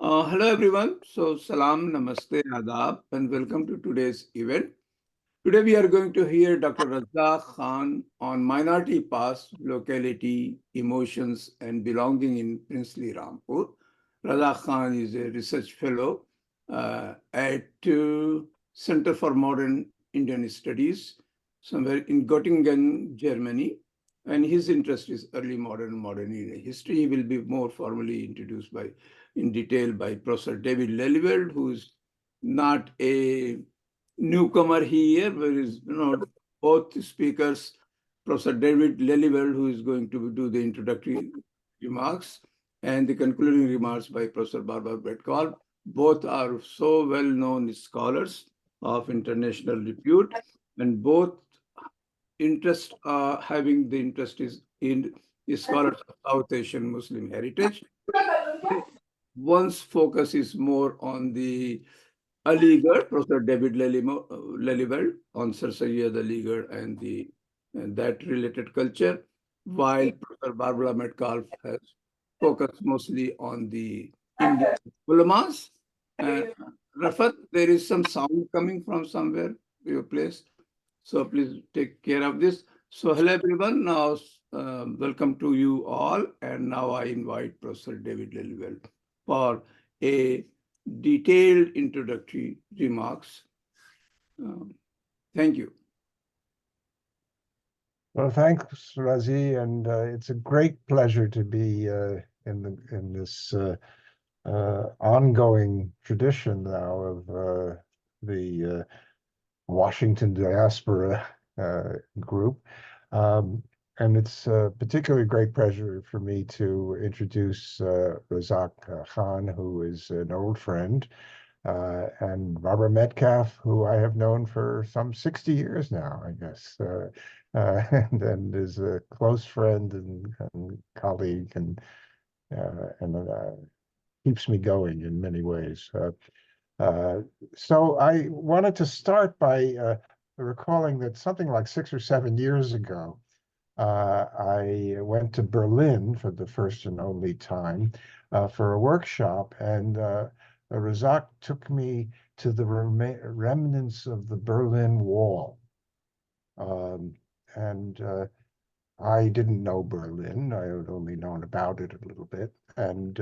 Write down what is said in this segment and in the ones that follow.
Hello everyone. So salam, namaste, adab, and welcome to today's event. Today we are going to hear Dr. Razaq Khan on minority past, locality, emotions, and belonging in princely Rampur. Razaq Khan is a research fellow at Center for Modern Indian Studies, somewhere in Göttingen, Germany. And his interest is early modern Indian history. He will be more formally introduced in detail by Professor David Lelyveld, who is not a newcomer here, where is both speakers, Professor David Lelyveld, who is going to do the introductory remarks, and the concluding remarks by Professor Barbara Bretcall. Both are so well-known scholars of international repute, and both having the interest is in scholars of South Asian Muslim heritage. One's focus is more on the Aligarh, Professor David Lelyveld on Sir Sayyid Aligarh and that related culture, while Professor Barbara Metcalf has focused mostly on the Indian ulamas. Rafat, there is some sound coming from somewhere, your place. So please take care of this. So hello everyone. Now welcome to you all. And now I invite Professor David Lelyveld for a detailed introductory remarks. Thank you. Well, thanks, Razi, and it's a great pleasure to be in this ongoing tradition now of the Washington diaspora group. And it's a particularly great pleasure for me to introduce Razaq Khan, who is an old friend, and Barbara Metcalf, who I have known for some 60 years now, I guess, and is a close friend and colleague and keeps me going in many ways. So I wanted to start by recalling that something like 6 or 7 years ago, I went to Berlin for the first and only time for a workshop, and Razaq took me to the remnants of the Berlin Wall. And I didn't know Berlin. I had only known about it a little bit. And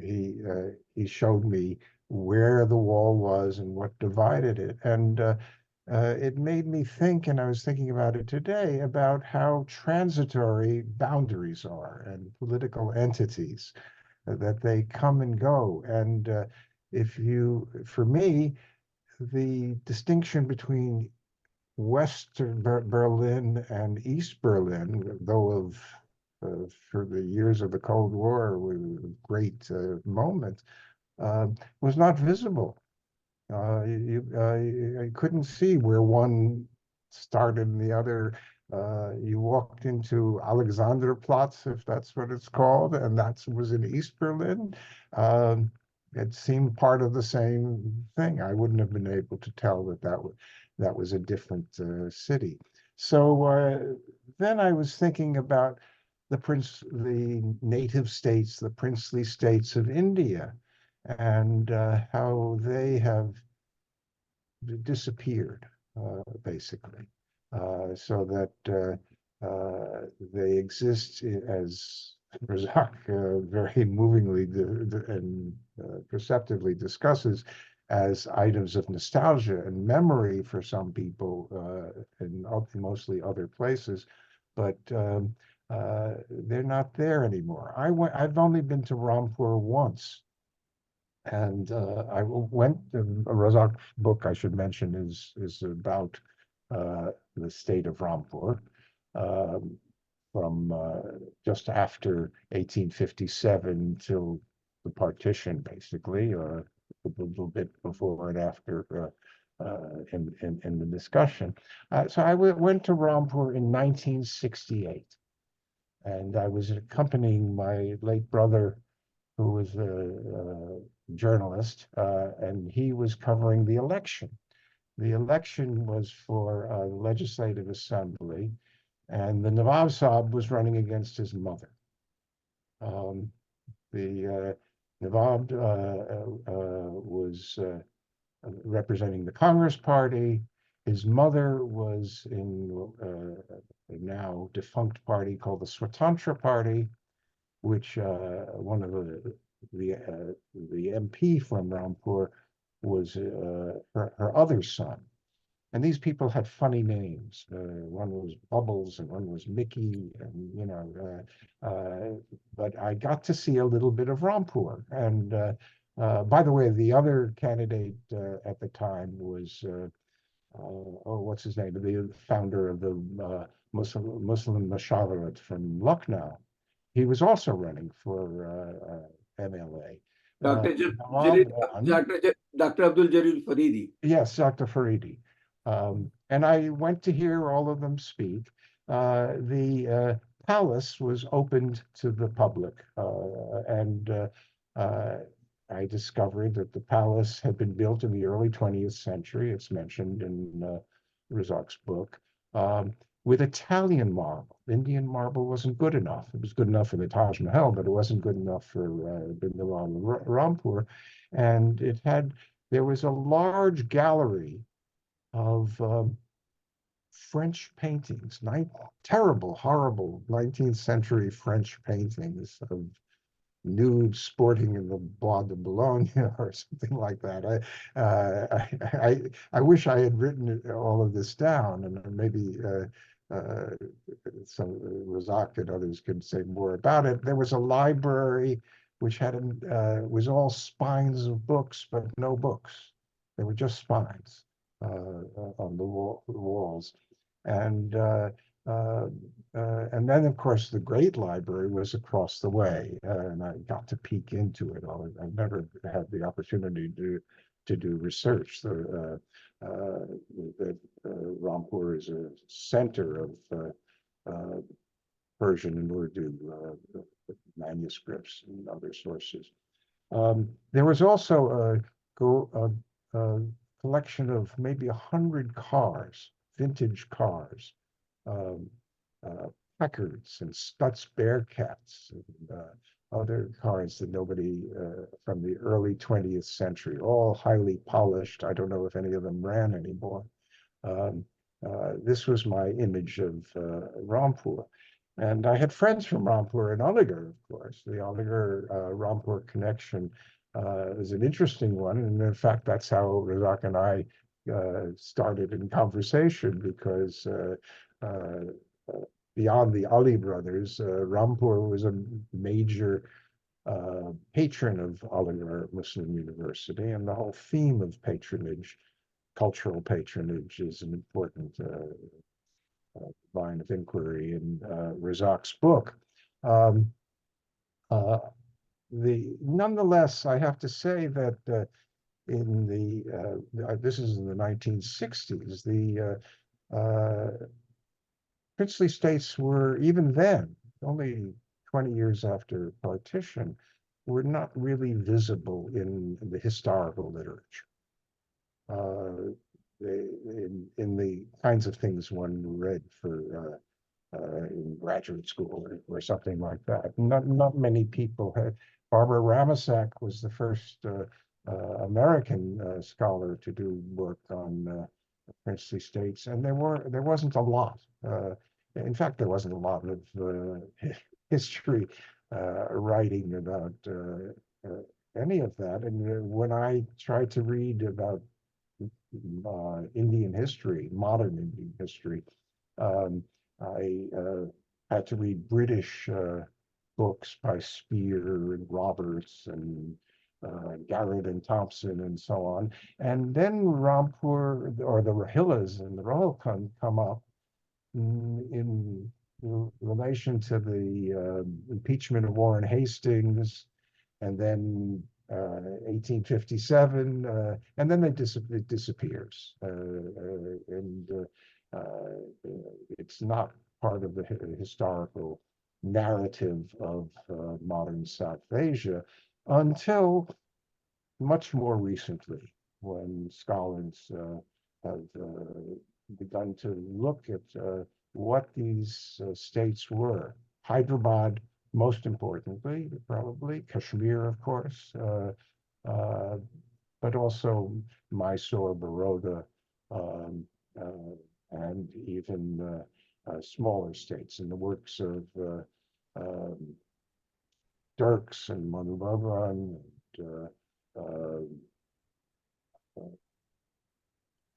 he showed me where the wall was and what divided it. And it made me think, and I was thinking about it today, about how transitory boundaries are and political entities, that they come and go. And for me, the distinction between Western Berlin and East Berlin, though for the years of the Cold War, was a great moment, was not visible. I couldn't see where one started and the other. You walked into Alexanderplatz, if that's what it's called, and that was in East Berlin. It seemed part of the same thing. I wouldn't have been able to tell that was a different city. So then I was thinking about the native states, the princely states of India, and how they have disappeared, basically, so that they exist as Razak very movingly and perceptively discusses as items of nostalgia and memory for some people in mostly other places, but they're not there anymore. I've only been to Rampur once. And I went. Razak's book, I should mention, is about the state of Rampur from just after 1857 till the partition, basically, or a little bit before and after in the discussion. So I went to Rampur in 1968, and I was accompanying my late brother, who was a journalist, and he was covering the election. The election was for a legislative assembly, and the Nawab Saab was running against his mother. The Nawab was representing the Congress Party. His mother was in a now defunct party called the Swatantra Party, which one of the MP from Rampur was her other son. And these people had funny names. One was Bubbles and one was Mickey, and but I got to see a little bit of Rampur. And by the way, the other candidate at the time was oh, what's his name? The founder of the Muslim Mashawarat from Lucknow. He was also running for MLA. Dr. Nawab won. Dr. Abdul Jalil Faridi. Yes, Dr. Faridi. And I went to hear all of them speak. The palace was opened to the public, and uh, I discovered that the palace had been built in the early 20th century. It's mentioned in Razak's book. With Italian marble. Indian marble wasn't good enough. It was good enough for the Taj Mahal, but it wasn't good enough for Bindal Rampur. And there was a large gallery of French paintings, terrible, horrible 19th century French paintings of nude sporting in the Bois de Boulogne or something like that. I wish I had written all of this down, and maybe some Razak and others could say more about it. There was a library which was all spines of books, but no books. They were just spines on the walls, and uh, and then, of course, the great library was across the way, and I got to peek into it. I've never had the opportunity to do research. Rampur is a center of Persian and Urdu manuscripts and other sources. There was also a collection of maybe 100 cars, vintage cars, um, uh, Packards and Stutz Bearcats and other cars that nobody from the early 20th century, all highly polished. I don't know if any of them ran anymore. Um, this was my image of Rampur. And I had friends from Rampur and Aligarh, of course. The Aligarh Rampur connection is an interesting one. And in fact, that's how Razak and I started in conversation because uh, beyond the Ali brothers, Rampur was a major patron of Aligarh Muslim University, and the whole theme of patronage, cultural patronage, is an important line of inquiry in Razak's book. Um, uh, Nonetheless, I have to say that in this is in the 1960s, the princely states were, even then, only 20 years after partition, were not really visible in the historical literature. Uh, in the kinds of things one read for in graduate school or something like that. Not many people had. Barbara Ramosak was the first American scholar to do work on princely states, and there wasn't a lot. In fact, there wasn't a lot of history writing about any of that. And when I tried to read about Indian history, modern Indian history, um, I had to read British books by Spear and Roberts and Garrett and Thompson and so on. And then Rampur or the Rohillas and the Rohilkhand come up in relation to the impeachment of Warren Hastings, and then 1857, and then it disappears, and it's not part of the historical narrative of modern South Asia until much more recently, when scholars have begun to look at what these states were. Hyderabad most importantly, probably Kashmir, of course, uh, but also Mysore, Baroda, um, and even smaller states. In the works of um, Dirks and Madhubhavan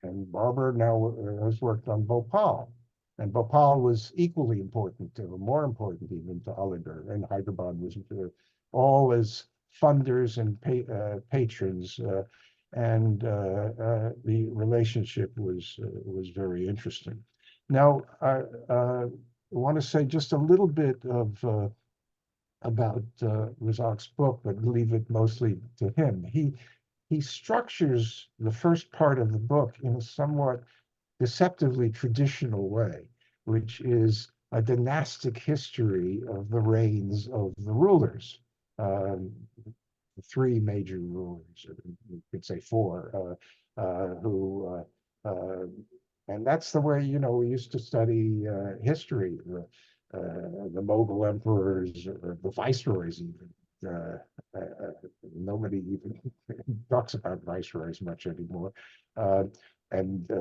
and Barber now has worked on Bhopal. And Bhopal was equally important, or more important even, to Aligarh. And Hyderabad was all as funders and patrons. And the relationship was very interesting. Now, I want to say just a little bit of about Razak's book, but leave it mostly to him. He structures the first part of the book in a somewhat deceptively traditional way, which is a dynastic history of the reigns of the rulers. Um, Three major rulers, or you could say four, who, and that's the way, we used to study history, the Mughal emperors, or the viceroys even. Uh, Nobody even talks about viceroys much anymore. Uh, and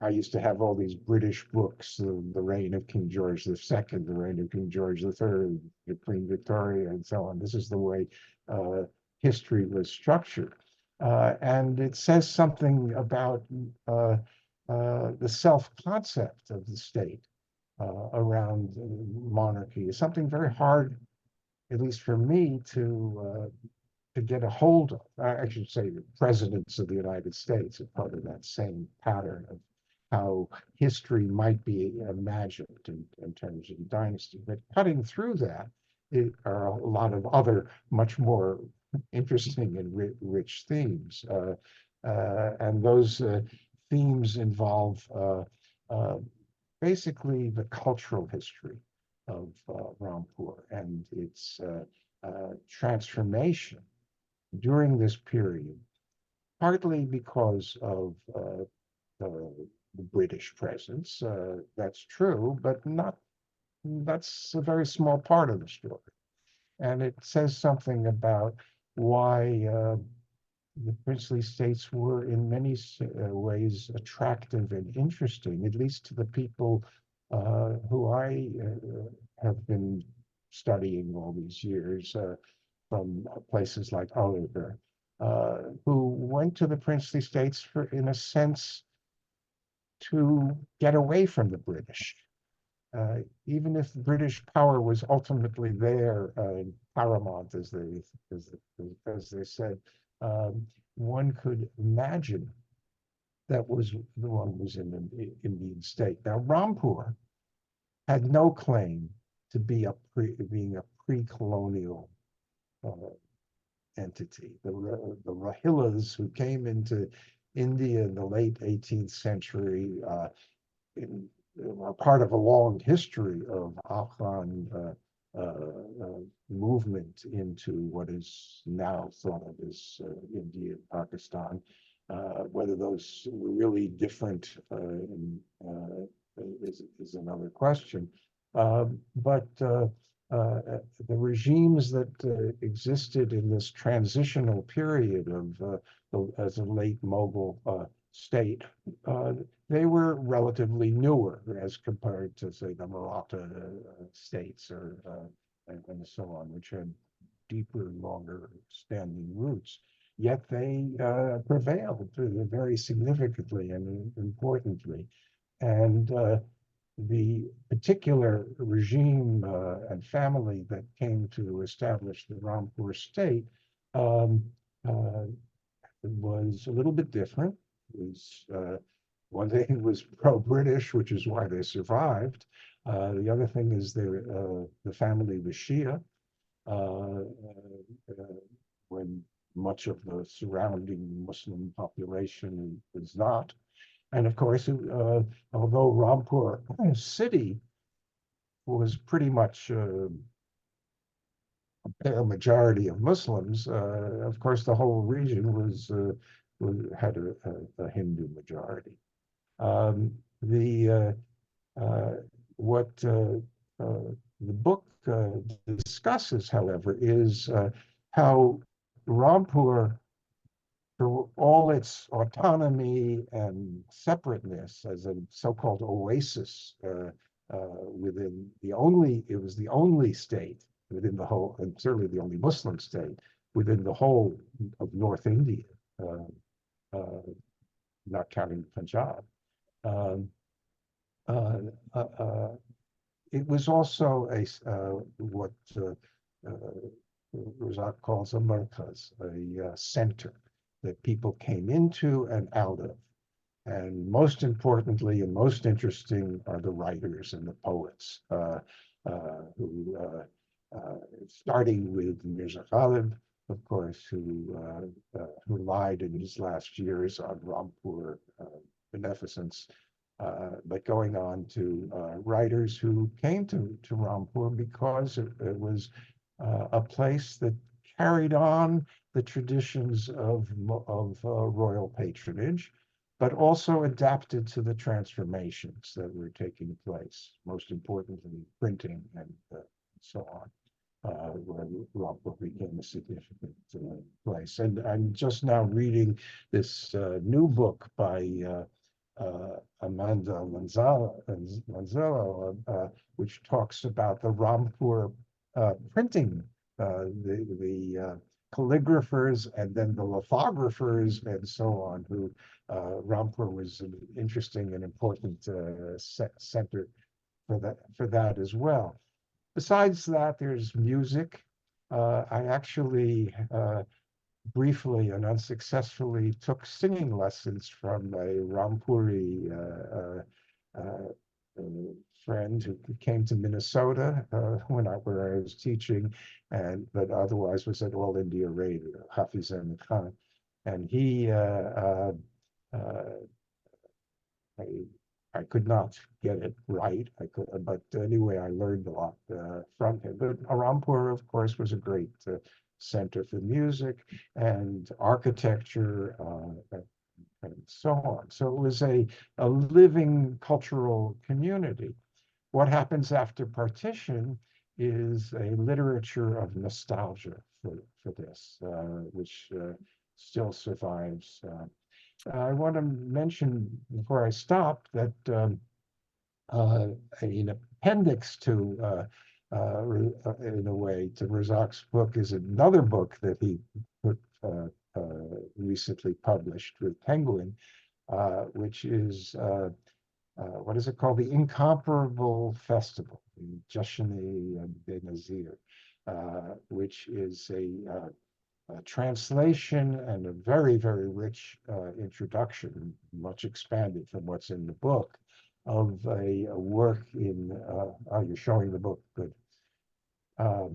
I used to have all these British books, the reign of King George II, the reign of King George III, Queen Victoria, and so on. This is the way uh, history was structured. And it says something about the self-concept of the state around monarchy. Is something very hard, at least for me, to get a hold of. I should say the presidents of the United States are part of that same pattern of how history might be imagined in terms of dynasty. But cutting through that are a lot of other much more interesting and rich themes. And those themes involve uh, basically the cultural history of Rampur and its transformation during this period, partly because of the British presence. That's true, but not. That's a very small part of the story, and it says something about why the princely states were, in many ways, attractive and interesting, at least to the people who I have been studying all these years. From places like Oliver, who went to the princely states for, in a sense, to get away from the British. Even if British power was ultimately there, paramount, as they said, um, one could imagine that was the one was in the Indian state. Now, Rampur had no claim to be being a pre-colonial uh, entity. The Rohingyas who came into India in the late 18th century are part of a long history of Afghan movement into what is now thought of as India and Pakistan. Whether those were really different is another question. But the regimes that existed in this transitional period of as a late Mughal state, they were relatively newer as compared to, say, the Maratha states and so on, which had deeper, longer standing roots. Yet they prevailed very significantly and importantly. And the particular regime and family that came to establish the Rampur state um, uh, was a little bit different. It was one thing was pro-British, which is why they survived. The other thing is the family was Shia, uh, when much of the surrounding Muslim population is not. And of course, although Rampur city was pretty much a majority of Muslims, of course, the whole region had a Hindu majority. Um, the uh, what the book discusses, however, is how Rampur, for all its autonomy and separateness as a so-called oasis within it was the only state within the whole, and certainly the only Muslim state within the whole of North India, uh, uh, not counting Punjab. Um, uh, uh, uh, it was also what Razak calls a markaz, a center that people came into and out of. And most importantly and most interesting are the writers and the poets, who, starting with Mirza Ghalib, of course, who lied in his last years on Rampur beneficence, but going on to writers who came to Rampur because it was a place that carried on the traditions of royal patronage, but also adapted to the transformations that were taking place, most importantly, printing and so on, where Rampur became a significant place. And I'm just now reading this new book by Amanda Lanzello, which talks about the Rampur printing, the calligraphers and then the lithographers and so on, who Rampur was an interesting and important center for that as well. Besides that, there's music. I actually briefly and unsuccessfully took singing lessons from a Rampuri friend who came to Minnesota where I was teaching, but otherwise was at All India Radio, Hafiz Ahmed Khan, and he uh, I, I could not get it right. But anyway, I learned a lot from him. But Rampur, of course, was a great center for music and architecture and so on. So it was a living cultural community. What happens after partition is a literature of nostalgia for this, which still survives. I want to mention before I stop that an appendix to, in a way, to Razak's book is another book that he put, recently published with Penguin, which is what is it called? The Incomparable Festival, the Jashn-e Benazir, which is a translation and a very, very rich introduction, much expanded from what's in the book, of a work in, oh, you're showing the book, good, uh,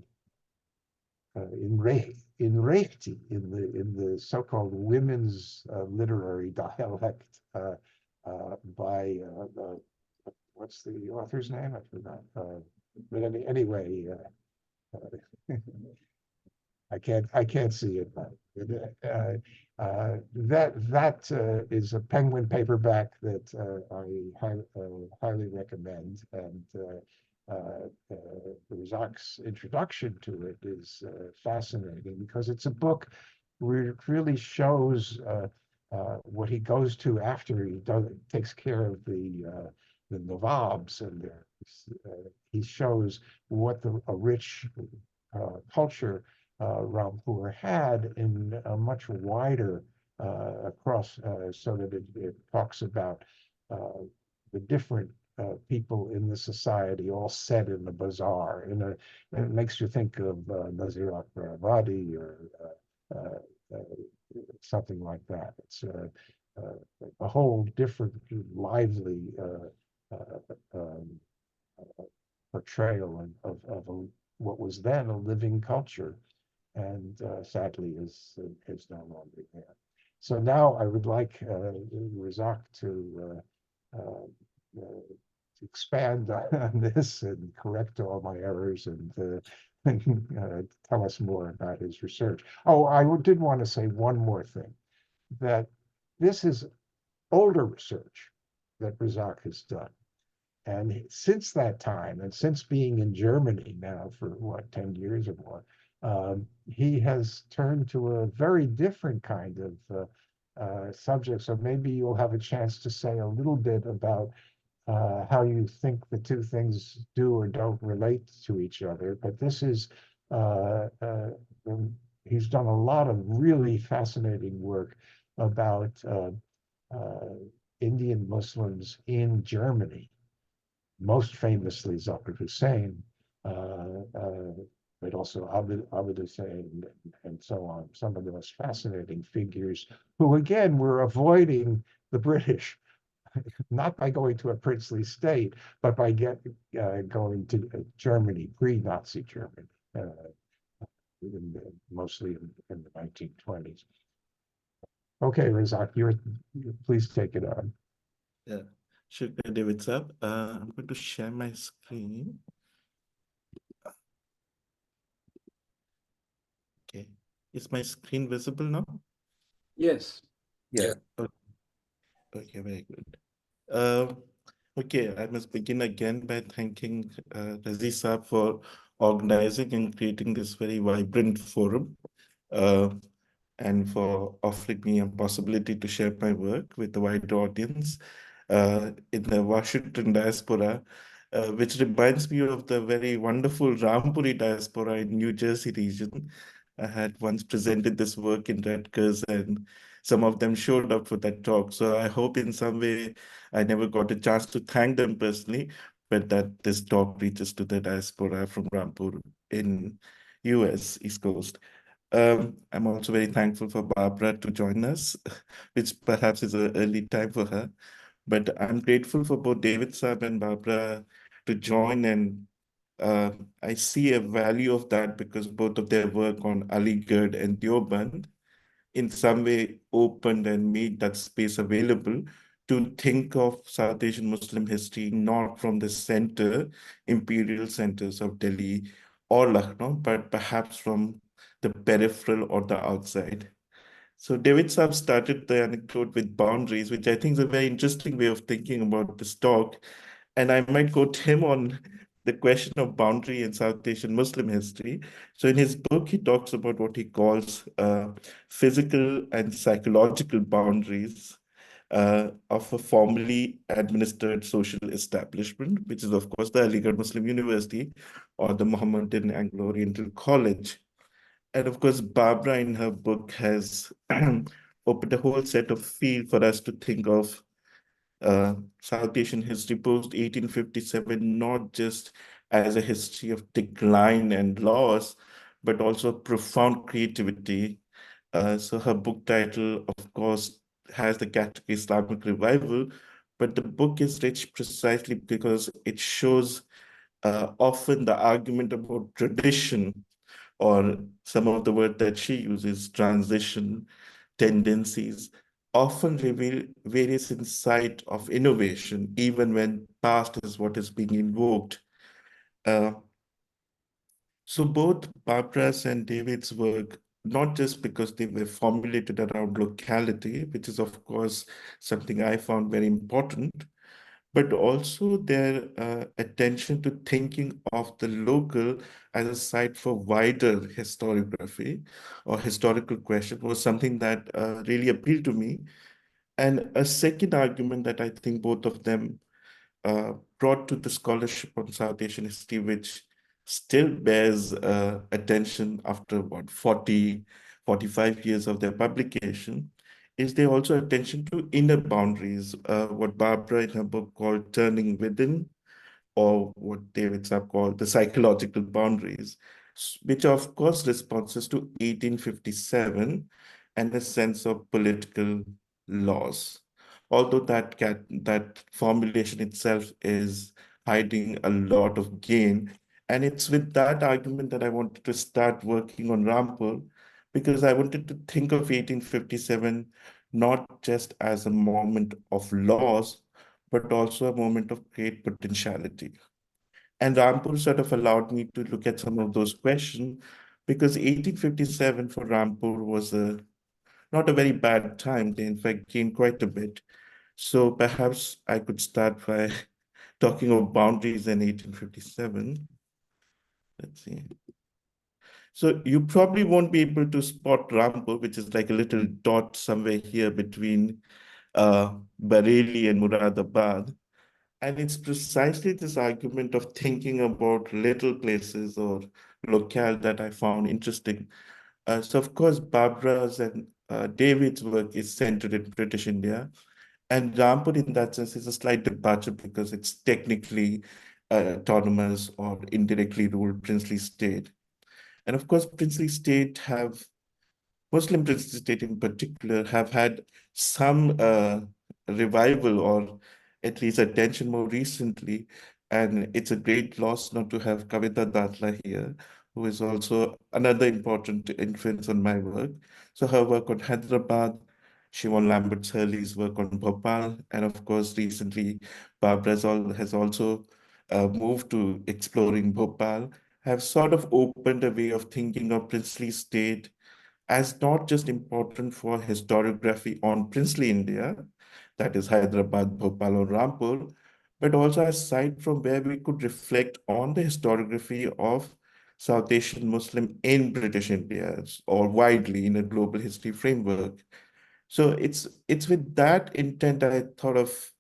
in Rechti, in the so-called women's literary dialect by, what's the author's name? I forgot. But anyway, I can't see it, but that is a Penguin paperback that I highly recommend, and Razak's introduction to it is fascinating because it's a book where it really shows what he goes to after he takes care of the Nawabs, and he shows what a rich culture Rampur had in a much wider across, so that it talks about the different people in the society all set in the bazaar. It makes you think of Nazir Akbarabadi or something like that. It's a whole different, lively portrayal of what was then a living culture, and sadly is no longer there. So now I would like Razak to expand on this and correct all my errors and tell us more about his research. Oh, I did want to say one more thing, that this is older research that Razak has done. And since that time, and since being in Germany now for what, 10 years or more, he has turned to a very different kind of subject. So maybe you'll have a chance to say a little bit about how you think the two things do or don't relate to each other. But this is, uh, uh, he's done a lot of really fascinating work about uh, Indian Muslims in Germany, most famously Zakir Hussain, uh, uh, but also Abid Hussain and so on, some of the most fascinating figures who, again, were avoiding the British, not by going to a princely state, but by going to Germany, pre-Nazi Germany, mostly in the 1920s. Okay, Razak, please take it on. Yeah, sure, David Saab. I'm going to share my screen. Okay, is my screen visible now? Yes. Yeah. Okay, very good. Uh, okay, I must begin again by thanking Razaq Saab for organizing and creating this very vibrant forum, uh, and for offering me a possibility to share my work with a wider audience in the Washington diaspora, which reminds me of the very wonderful Rampuri diaspora in New Jersey region. I had once presented this work in Rutgers, and some of them showed up for that talk. So I hope in some way I never got a chance to thank them personally, but that this talk reaches to the diaspora from Rampur in US East Coast. I'm also very thankful for Barbara to join us, which perhaps is an early time for her. But I'm grateful for both David Saab and Barbara to join, and uh, I see a value of that because both of their work on Aligarh and Deoband in some way opened and made that space available to think of South Asian Muslim history not from the center, imperial centers of Delhi or Lucknow, but perhaps from the peripheral or the outside. So David Saab started the anecdote with boundaries, which I think is a very interesting way of thinking about this talk. And I might quote him on the question of boundary in South Asian Muslim history. So in his book, he talks about what he calls physical and psychological boundaries of a formally administered social establishment, which is, of course, the Aligarh Muslim University or the Mohammedan Anglo-Oriental College. And of course, Barbara in her book has opened a whole set of field for us to think of South Asian history post 1857, not just as a history of decline and loss, but also profound creativity. So her book title, of course, has the category Islamic Revival, but the book is rich precisely because it shows often the argument about tradition, or some of the word that she uses, transition, tendencies, often reveal various insight of innovation, even when past is what is being invoked. Uh, so both Barbara's and David's work, not just because they were formulated around locality, which is of course something I found very important, but also their attention to thinking of the local as a site for wider historiography or historical question was something that really appealed to me. And a second argument that I think both of them brought to the scholarship on South Asian history, which still bears attention after what, 40, 45 years of their publication, is they also attention to inner boundaries, what Barbara in her book called Turning Within, or what David Saab called the psychological boundaries, which are, of course, responses to 1857 and a sense of political loss. Although that formulation itself is hiding a lot of gain. And it's with that argument that I wanted to start working on Rampur, because I wanted to think of 1857 not just as a moment of loss, but also a moment of great potentiality. And Rampur sort of allowed me to look at some of those questions, because 1857 for Rampur was not a very bad time. They, in fact, gained quite a bit. So perhaps I could start by talking of boundaries in 1857. Let's see. So you probably won't be able to spot Rampur, which is like a little dot somewhere here between Bareilly and Muradabad. And it's precisely this argument of thinking about little places or locale that I found interesting. So of course, Barbara's and David's work is centered in British India. And Rampur, in that sense, is a slight departure because it's technically autonomous or indirectly ruled princely state. And of course, princely state have Muslim princely state in particular have had some revival or at least attention more recently. And it's a great loss not to have Kavita Datla here, who is also another important influence on my work. So her work on Hyderabad, Shimon Lambert Hurley's work on Bhopal, and of course, recently, Barbara has also moved to exploring Bhopal, have sort of opened a way of thinking of princely state as not just important for historiography on princely India, that is Hyderabad, Bhopal, or Rampur, but also a site from where we could reflect on the historiography of South Asian Muslim in British India or widely in a global history framework. So it's with that intent I thought of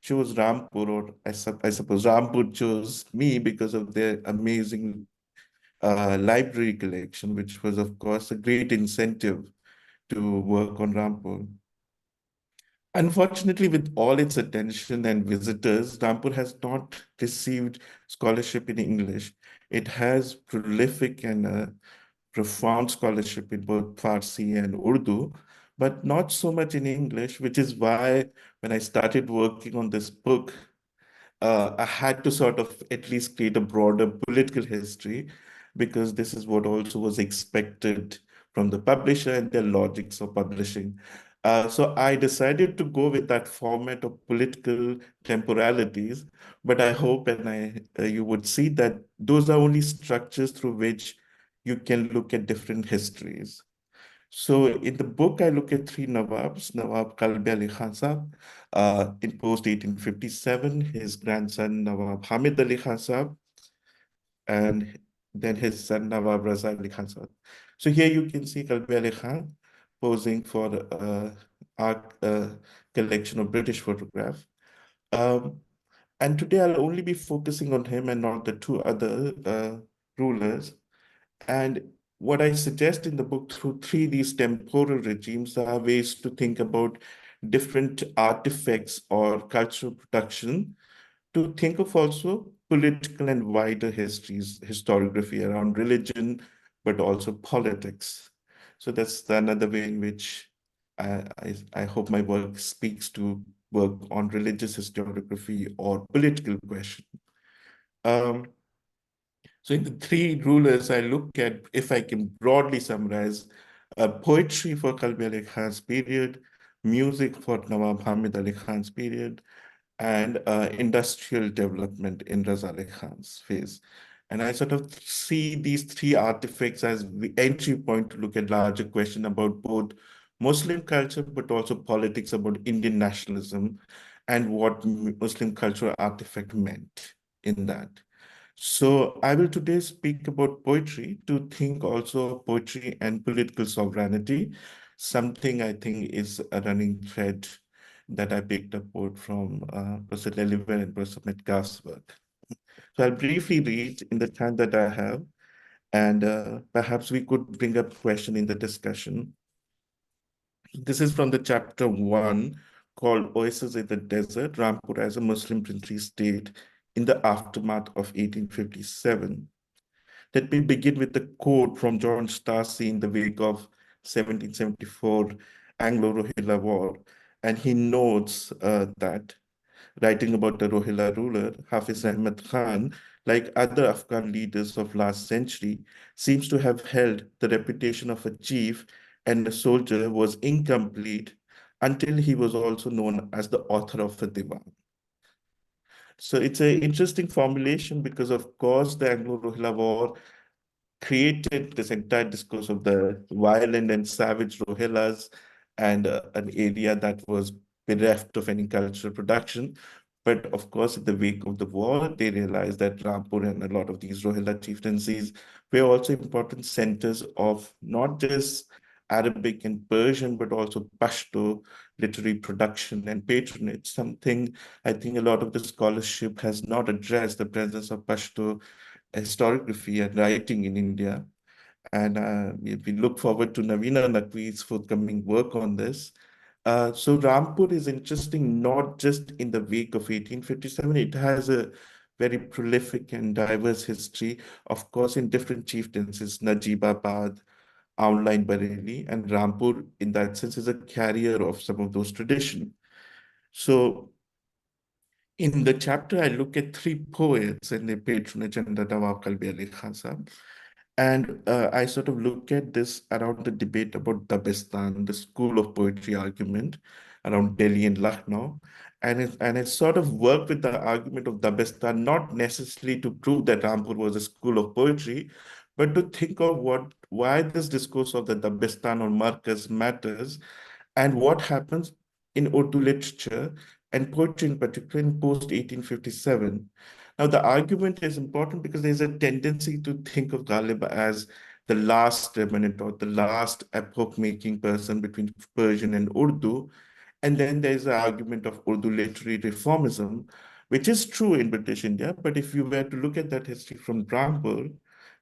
chose Rampur, or I suppose Rampur chose me because of their amazing library collection, which was, of course, a great incentive to work on Rampur. Unfortunately, with all its attention and visitors, Rampur has not received scholarship in English. It has prolific and profound scholarship in both Farsi and Urdu, but not so much in English, which is why when I started working on this book, I had to sort of at least create a broader political history because this is what also was expected from the publisher and their logics of publishing. So I decided to go with that format of political temporalities, but I hope and you would see that those are only structures through which you can look at different histories. So in the book, I look at three Nawabs, Nawab Kalbi Ali Khan Sahab, in post 1857, his grandson Nawab Hamid Ali Khan Sahab, and then his son Nawab Razaq Ali Khan Sahab. So here you can see Kalbi Ali Khan posing for our collection of British photograph. Um, and today I'll only be focusing on him and not the two other rulers. And what I suggest in the book through three these temporal regimes are ways to think about different artifacts or cultural production, to think of also political and wider histories, historiography around religion, but also politics. So that's another way in which I hope my work speaks to work on religious historiography or political question. Um, so in the three rulers I look at, if I can broadly summarize, poetry for Kalbi Ali Khan's period, music for Nawab Hamid Ali Khan's period, and industrial development in Raza Ali Khan's phase. And I sort of see these three artifacts as the entry point to look at larger question about both Muslim culture, but also politics about Indian nationalism and what Muslim cultural artifact meant in that. So I will today speak about poetry to think also of poetry and political sovereignty, something I think is a running thread that I picked up both from Professor Leliver and Professor Metcalf's work. So I'll briefly read in the time that I have, and perhaps we could bring up question in the discussion. This is from the chapter 1 called Oasis in the Desert, Rampur as a Muslim princely state in the aftermath of 1857. Let me begin with the quote from John Stacey in the wake of 1774 Anglo-Rohilla War. And he notes that, writing about the Rohilla ruler, Hafiz Ahmed Khan, like other Afghan leaders of last century, seems to have held the reputation of a chief and a soldier was incomplete until he was also known as the author of a divan. So it's an interesting formulation because, of course, the Anglo-Rohilla War created this entire discourse of the violent and savage Rohillas and an area that was bereft of any cultural production. But of course, in the wake of the war, they realized that Rampur and a lot of these Rohilla chieftaincies were also important centers of not just Arabic and Persian, but also Pashto literary production and patronage. Something I think a lot of the scholarship has not addressed, the presence of Pashto historiography and writing in India. And we look forward to Navina Naqvi's forthcoming work on this. So Rampur is interesting not just in the wake of 1857, it has a very prolific and diverse history, of course, in different chieftaincies, Najibabad, Aunline Bareilly, and Rampur, in that sense, is a carrier of some of those traditions. So in the chapter, I look at three poets and their patronage under Nawab Kalbi Ali Khan Sahab. And I sort of look at this around the debate about Dabistan, the school of poetry argument around Delhi and Lucknow. And I sort of work with the argument of Dabistan, not necessarily to prove that Rampur was a school of poetry, but to think of why this discourse of the Dabistan or Markaz matters and what happens in Urdu literature and poetry in particular in post 1857. Now, the argument is important because there's a tendency to think of Ghalib as the last remnant or the last epoch-making person between Persian and Urdu. And then there's the argument of Urdu literary reformism, which is true in British India. But if you were to look at that history from Rampur,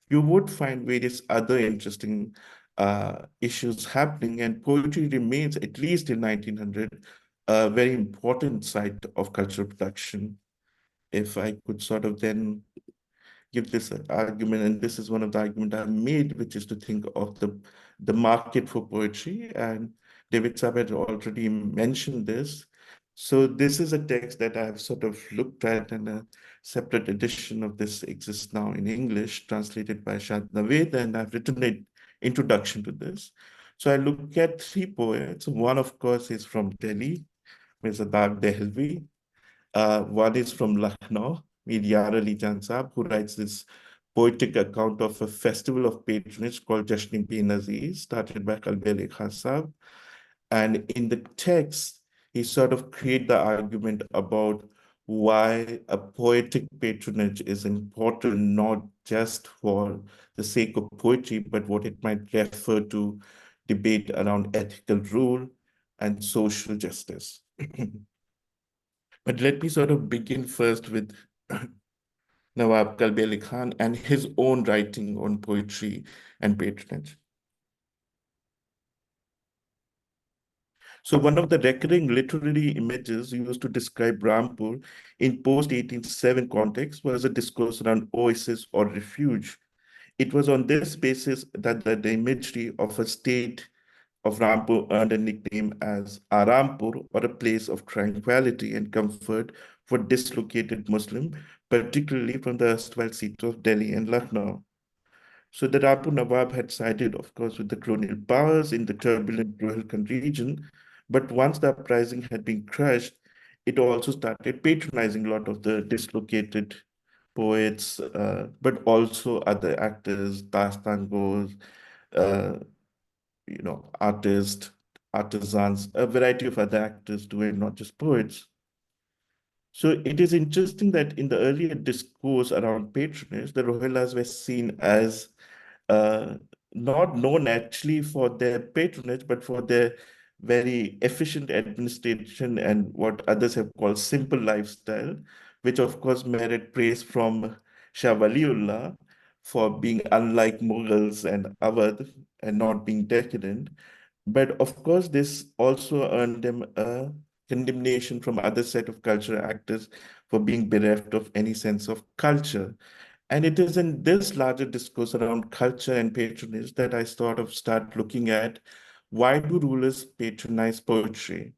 you would find various other interesting issues happening. And poetry remains, at least in 1900, a very important site of cultural production. If I could sort of then give this argument, and this is one of the arguments I've made, which is to think of the market for poetry. And David Saab had already mentioned this. So this is a text that I've sort of looked at, and a separate edition of this exists now in English, translated by Shad Naved, and I've written an introduction to this. So I look at three poets. One, of course, is from Delhi, Mirza Dag Dehlvi. One is from Lucknow, Yar Ali Jan Saab, who writes this poetic account of a festival of patronage called Jashn-e-Be-Nazir, started by Kalbi Ali Khan Saab. And in the text, he sort of create the argument about why a poetic patronage is important, not just for the sake of poetry, but what it might refer to debate around ethical rule and social justice. But let me sort of begin first with Nawab Kalbi Ali Khan and his own writing on poetry and patronage. So one of the recurring literary images used to describe Rampur in post-1807 context was a discourse around oasis or refuge. It was on this basis that the imagery of a state of Rampur earned a nickname as Arampur, or a place of tranquility and comfort for dislocated Muslim, particularly from the erstwhile seats of Delhi and Lucknow. So the Rampur Nawab had sided, of course, with the colonial powers in the turbulent Rohilkhand region, but once the uprising had been crushed, it also started patronizing a lot of the dislocated poets, but also other actors, dastangos, uh, artists, artisans, a variety of other actors too, and not just poets. So it is interesting that in the earlier discourse around patronage, the Rohillas were seen as uh, not known actually for their patronage, but for their very efficient administration and what others have called simple lifestyle, which of course merit praise from Shah Waliullah for being unlike Mughals and Awadh and not being decadent. But of course, this also earned them a condemnation from other set of cultural actors for being bereft of any sense of culture. And it is in this larger discourse around culture and patronage that I sort of start looking at why do rulers patronize poetry?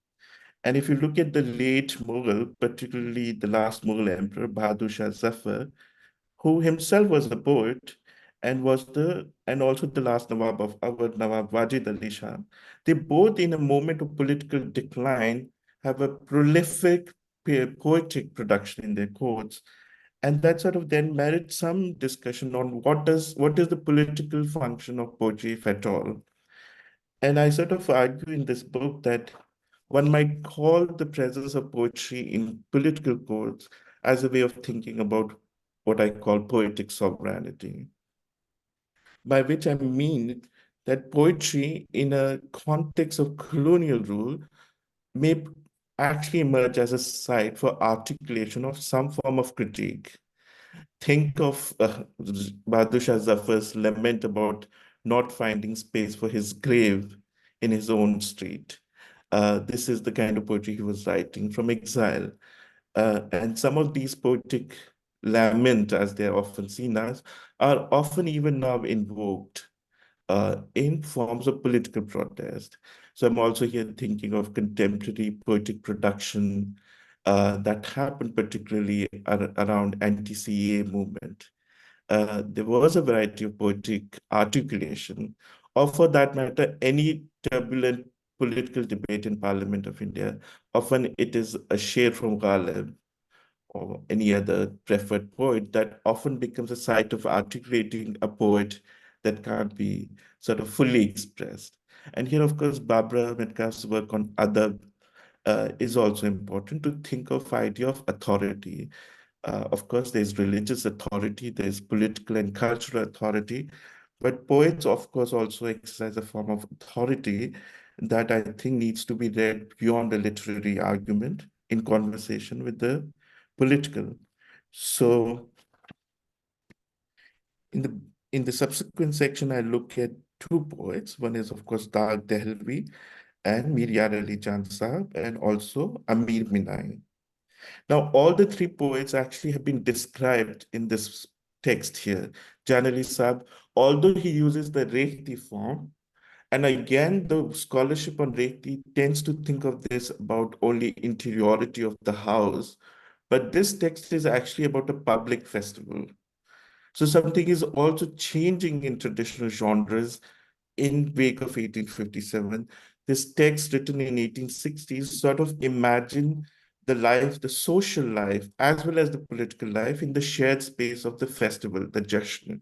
And if you look at the late Mughal, particularly the last Mughal emperor, Bahadur Shah Zafar, who himself was a poet and also the last Nawab of Awadh, Nawab Wajid Ali Shah, they both in a moment of political decline have a prolific poetic production in their courts. And that sort of then merits some discussion on what is the political function of poetry, if at all. And I sort of argue in this book that One might call the presence of poetry in political codes as a way of thinking about what I call poetic sovereignty, by which I mean that poetry in a context of colonial rule may actually emerge as a site for articulation of some form of critique. Think of Bahadur Shah Zafar's lament about not finding space for his grave in his own street. This is the kind of poetry he was writing from exile. And some of these poetic lament, as they're often seen as, are often even now invoked in forms of political protest. So I'm also here thinking of contemporary poetic production that happened particularly around anti-CEA movement. There was a variety of poetic articulation, or for that matter, any turbulent political debate in Parliament of India. Often it is a share from Ghalib or any other preferred poet that often becomes a site of articulating a poet that can't be sort of fully expressed. And here, of course, Barbara Metcalfe's work on adab is also important to think of idea of authority. Of course, there's religious authority, there's political and cultural authority, but poets, of course, also exercise a form of authority that I think needs to be read beyond the literary argument in conversation with the political. So in the subsequent section, I look at two poets. One is, of course, Dag Dehelvi and Miryar Ali Jan Saab, and also Amir Minai. Now, all the three poets actually have been described in this text here. Jan Ali Saab, although he uses the Rehti form, and again, the scholarship on Rehti tends to think of this about only interiority of the house, but this text is actually about a public festival. So something is also changing in traditional genres in wake of 1857. This text written in 1860s sort of imagine the life, the social life, as well as the political life in the shared space of the festival, the Jashn.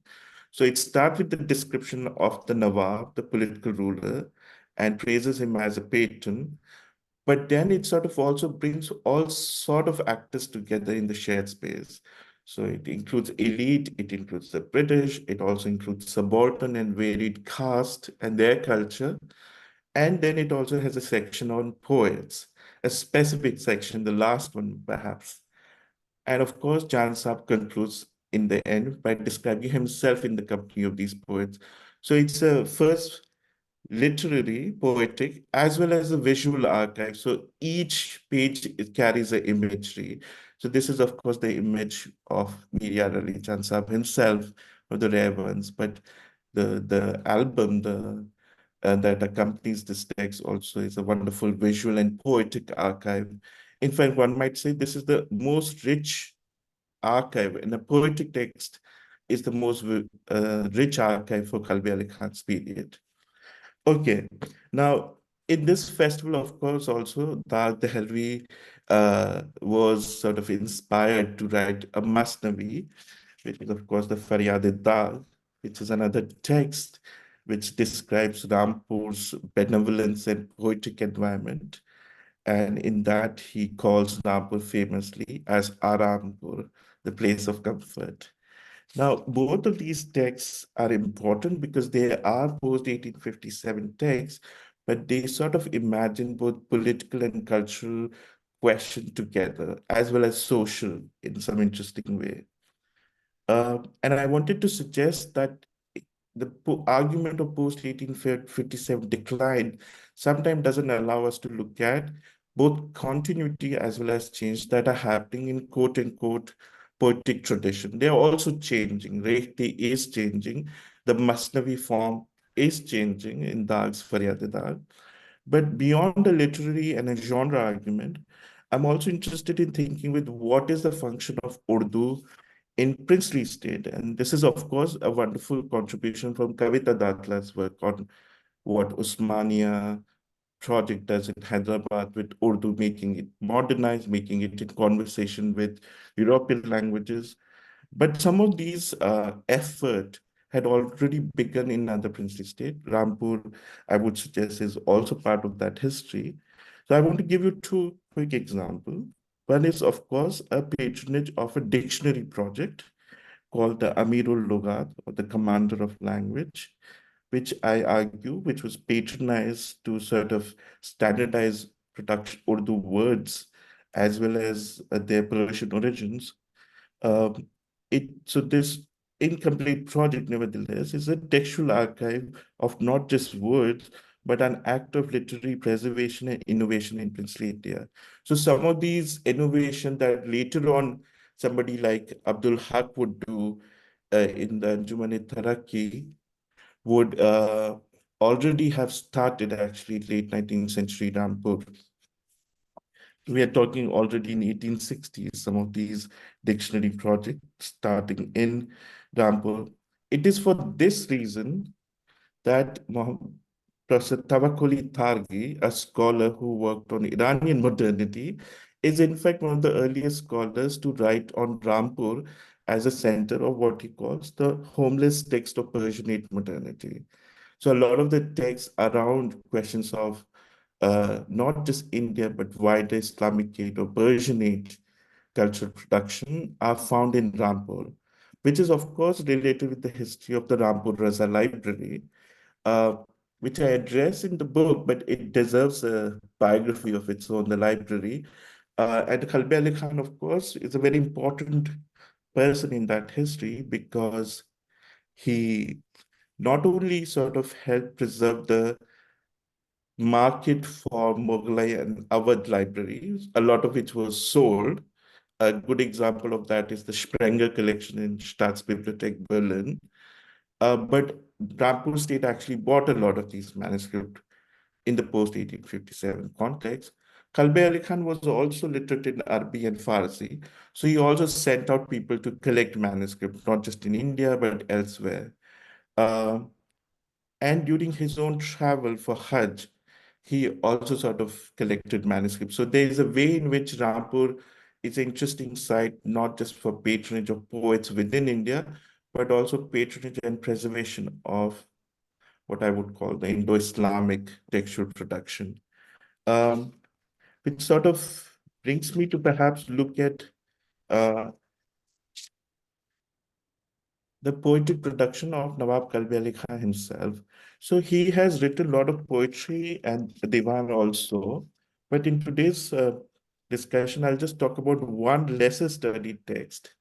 So it starts with the description of the Nawab, the political ruler, and praises him as a patron. But then it sort of also brings all sort of actors together in the shared space. So it includes elite, it includes the British, it also includes subaltern and varied caste and their culture. And then it also has a section on poets, a specific section, the last one perhaps. And of course, Jan Saab concludes in the end by describing himself in the company of these poets. So it's a first literary, poetic, as well as a visual archive. So each page it carries an imagery. So this is, of course, the image of Miryar Ali Khan Sahib himself, of the rare ones. But the album that accompanies this text also is a wonderful visual and poetic archive. In fact, one might say this is the most rich archive, and a poetic text is the most rich archive for Kalbi Ali Khan's period. Okay, now in this festival, of course, also Dag Dehelvi was sort of inspired to write a Masnavi, which is, of course, the Faryad-e-Dag, which is another text which describes Rampur's benevolence and poetic environment. And in that, he calls Rampur famously as Arampur, the place of comfort. Now, both of these texts are important because they are post-1857 texts, but they sort of imagine both political and cultural questions together, as well as social in some interesting way. And I wanted to suggest that the argument of post-1857 decline sometimes doesn't allow us to look at both continuity as well as change that are happening in quote-unquote poetic tradition. They are also changing. Rehti is changing. The Masnavi form is changing in Dag's Faryad-e-Dag. But beyond a literary and a genre argument, I'm also interested in thinking with what is the function of Urdu in princely state. And this is, of course, a wonderful contribution from Kavita Datla's work on what Usmania project does in Hyderabad with Urdu, making it modernized, making it in conversation with European languages. But some of these effort had already begun in other princely state. Rampur, I would suggest, is also part of that history. So I want to give you two quick examples. One is, of course, a patronage of a dictionary project called the Amirul Lughat, or the Commander of Language, which I argue, which was patronized to sort of standardize production Urdu words as well as their Persian origins. Um, so this incomplete project, nevertheless, is a textual archive of not just words, but an act of literary preservation and innovation in princely India. So some of these innovation that later on somebody like Abdul Haq would do in the Anjuman Taraqi would already have started actually late 19th century Rampur. We are talking already in 1860s, some of these dictionary projects starting in Rampur. It is for this reason that Professor Tawakkoli Targi, a scholar who worked on Iranian modernity, is in fact one of the earliest scholars to write on Rampur as a center of what he calls the homeless text of Persianate modernity. So a lot of the texts around questions of not just India, but wider Islamicate or Persianate cultural production are found in Rampur, which is of course related with the history of the Rampur Raza Library, uh, which I address in the book, but it deserves a biography of its own, the library. And Khalbe Ali Khan, of course, is a very important person in that history because he not only sort of helped preserve the market for Mughlai and Awadh libraries, a lot of which was sold. A good example of that is the Sprenger collection in Staatsbibliothek Berlin. But Rampur State actually bought a lot of these manuscripts in the post-1857 context. Kalbe Ali Khan was also literate in Arabic and Farsi, so he also sent out people to collect manuscripts, not just in India, but elsewhere. Uh, and during his own travel for Hajj, he also sort of collected manuscripts. So there is a way in which Rampur is an interesting site, not just for patronage of poets within India, but also patronage and preservation of what I would call the Indo-Islamic textual production. Um, which sort of brings me to perhaps look at uh, the poetic production of Nawab Kalbi Ali Khan himself. So he has written a lot of poetry and divan also. But in today's discussion, I'll just talk about one lesser studied text,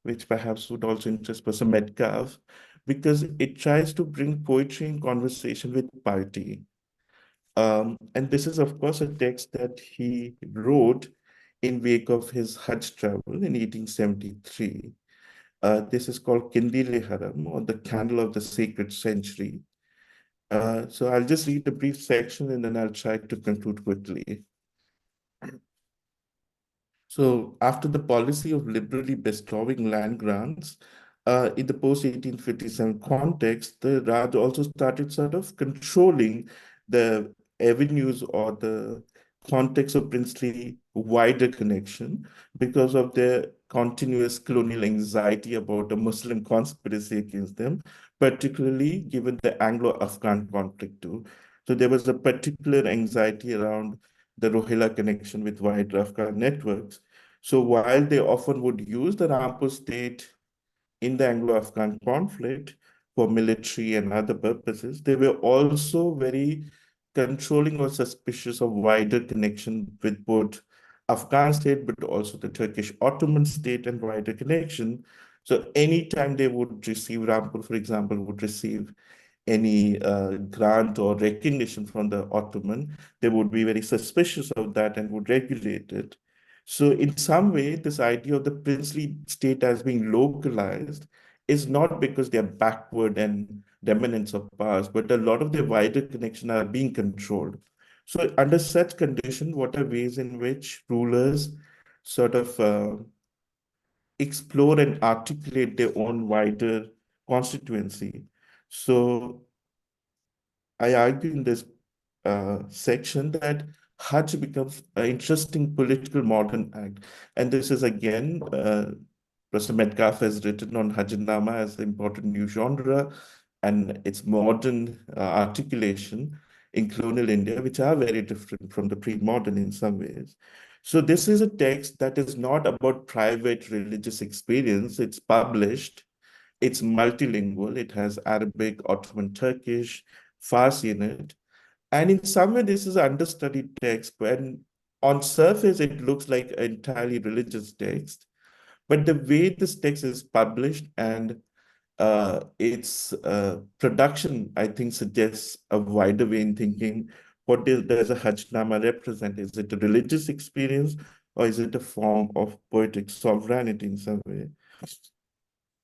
which perhaps would also interest Professor Metcalf, because it tries to bring poetry in conversation with piety. And this is, of course, a text that he wrote in wake of his Hajj travel in 1873. This is called Kindil-e-Haram, or the Candle of the Sacred Century. So I'll just read a brief section and then I'll try to conclude quickly. So after the policy of liberally bestowing land grants, in the post-1857 context, the Raj also started sort of controlling the avenues or the context of princely wider connection because of their continuous colonial anxiety about a Muslim conspiracy against them, particularly given the Anglo-Afghan conflict too. So there was a particular anxiety around the Rohilla connection with wider Afghan networks. So while they often would use the Rampur state in the Anglo-Afghan conflict for military and other purposes, they were also very controlling or suspicious of wider connection with both Afghan state, but also the Turkish Ottoman state and wider connection. So anytime they would receive, Rampur, for example, would receive any grant or recognition from the Ottoman, they would be very suspicious of that and would regulate it. So in some way, this idea of the princely state as being localized is not because they're backward and remnants of past, but a lot of their wider connection are being controlled. So under such condition, what are ways in which rulers sort of explore and articulate their own wider constituency? So I argue in this section that Hajj becomes an interesting political modern act. And this is again, Professor Metcalf has written on Hajjnama as an important new genre and its modern articulation in colonial India, which are very different from the pre-modern in some ways. So this is a text that is not about private religious experience. It's published, it's multilingual, it has Arabic, Ottoman Turkish, Farsi in it. And in some way, this is an understudied text. When on surface, it looks like an entirely religious text. But the way this text is published and its production, I think, suggests a wider way in thinking. Does a Hajnama represent? Is it a religious experience or is it a form of poetic sovereignty in some way?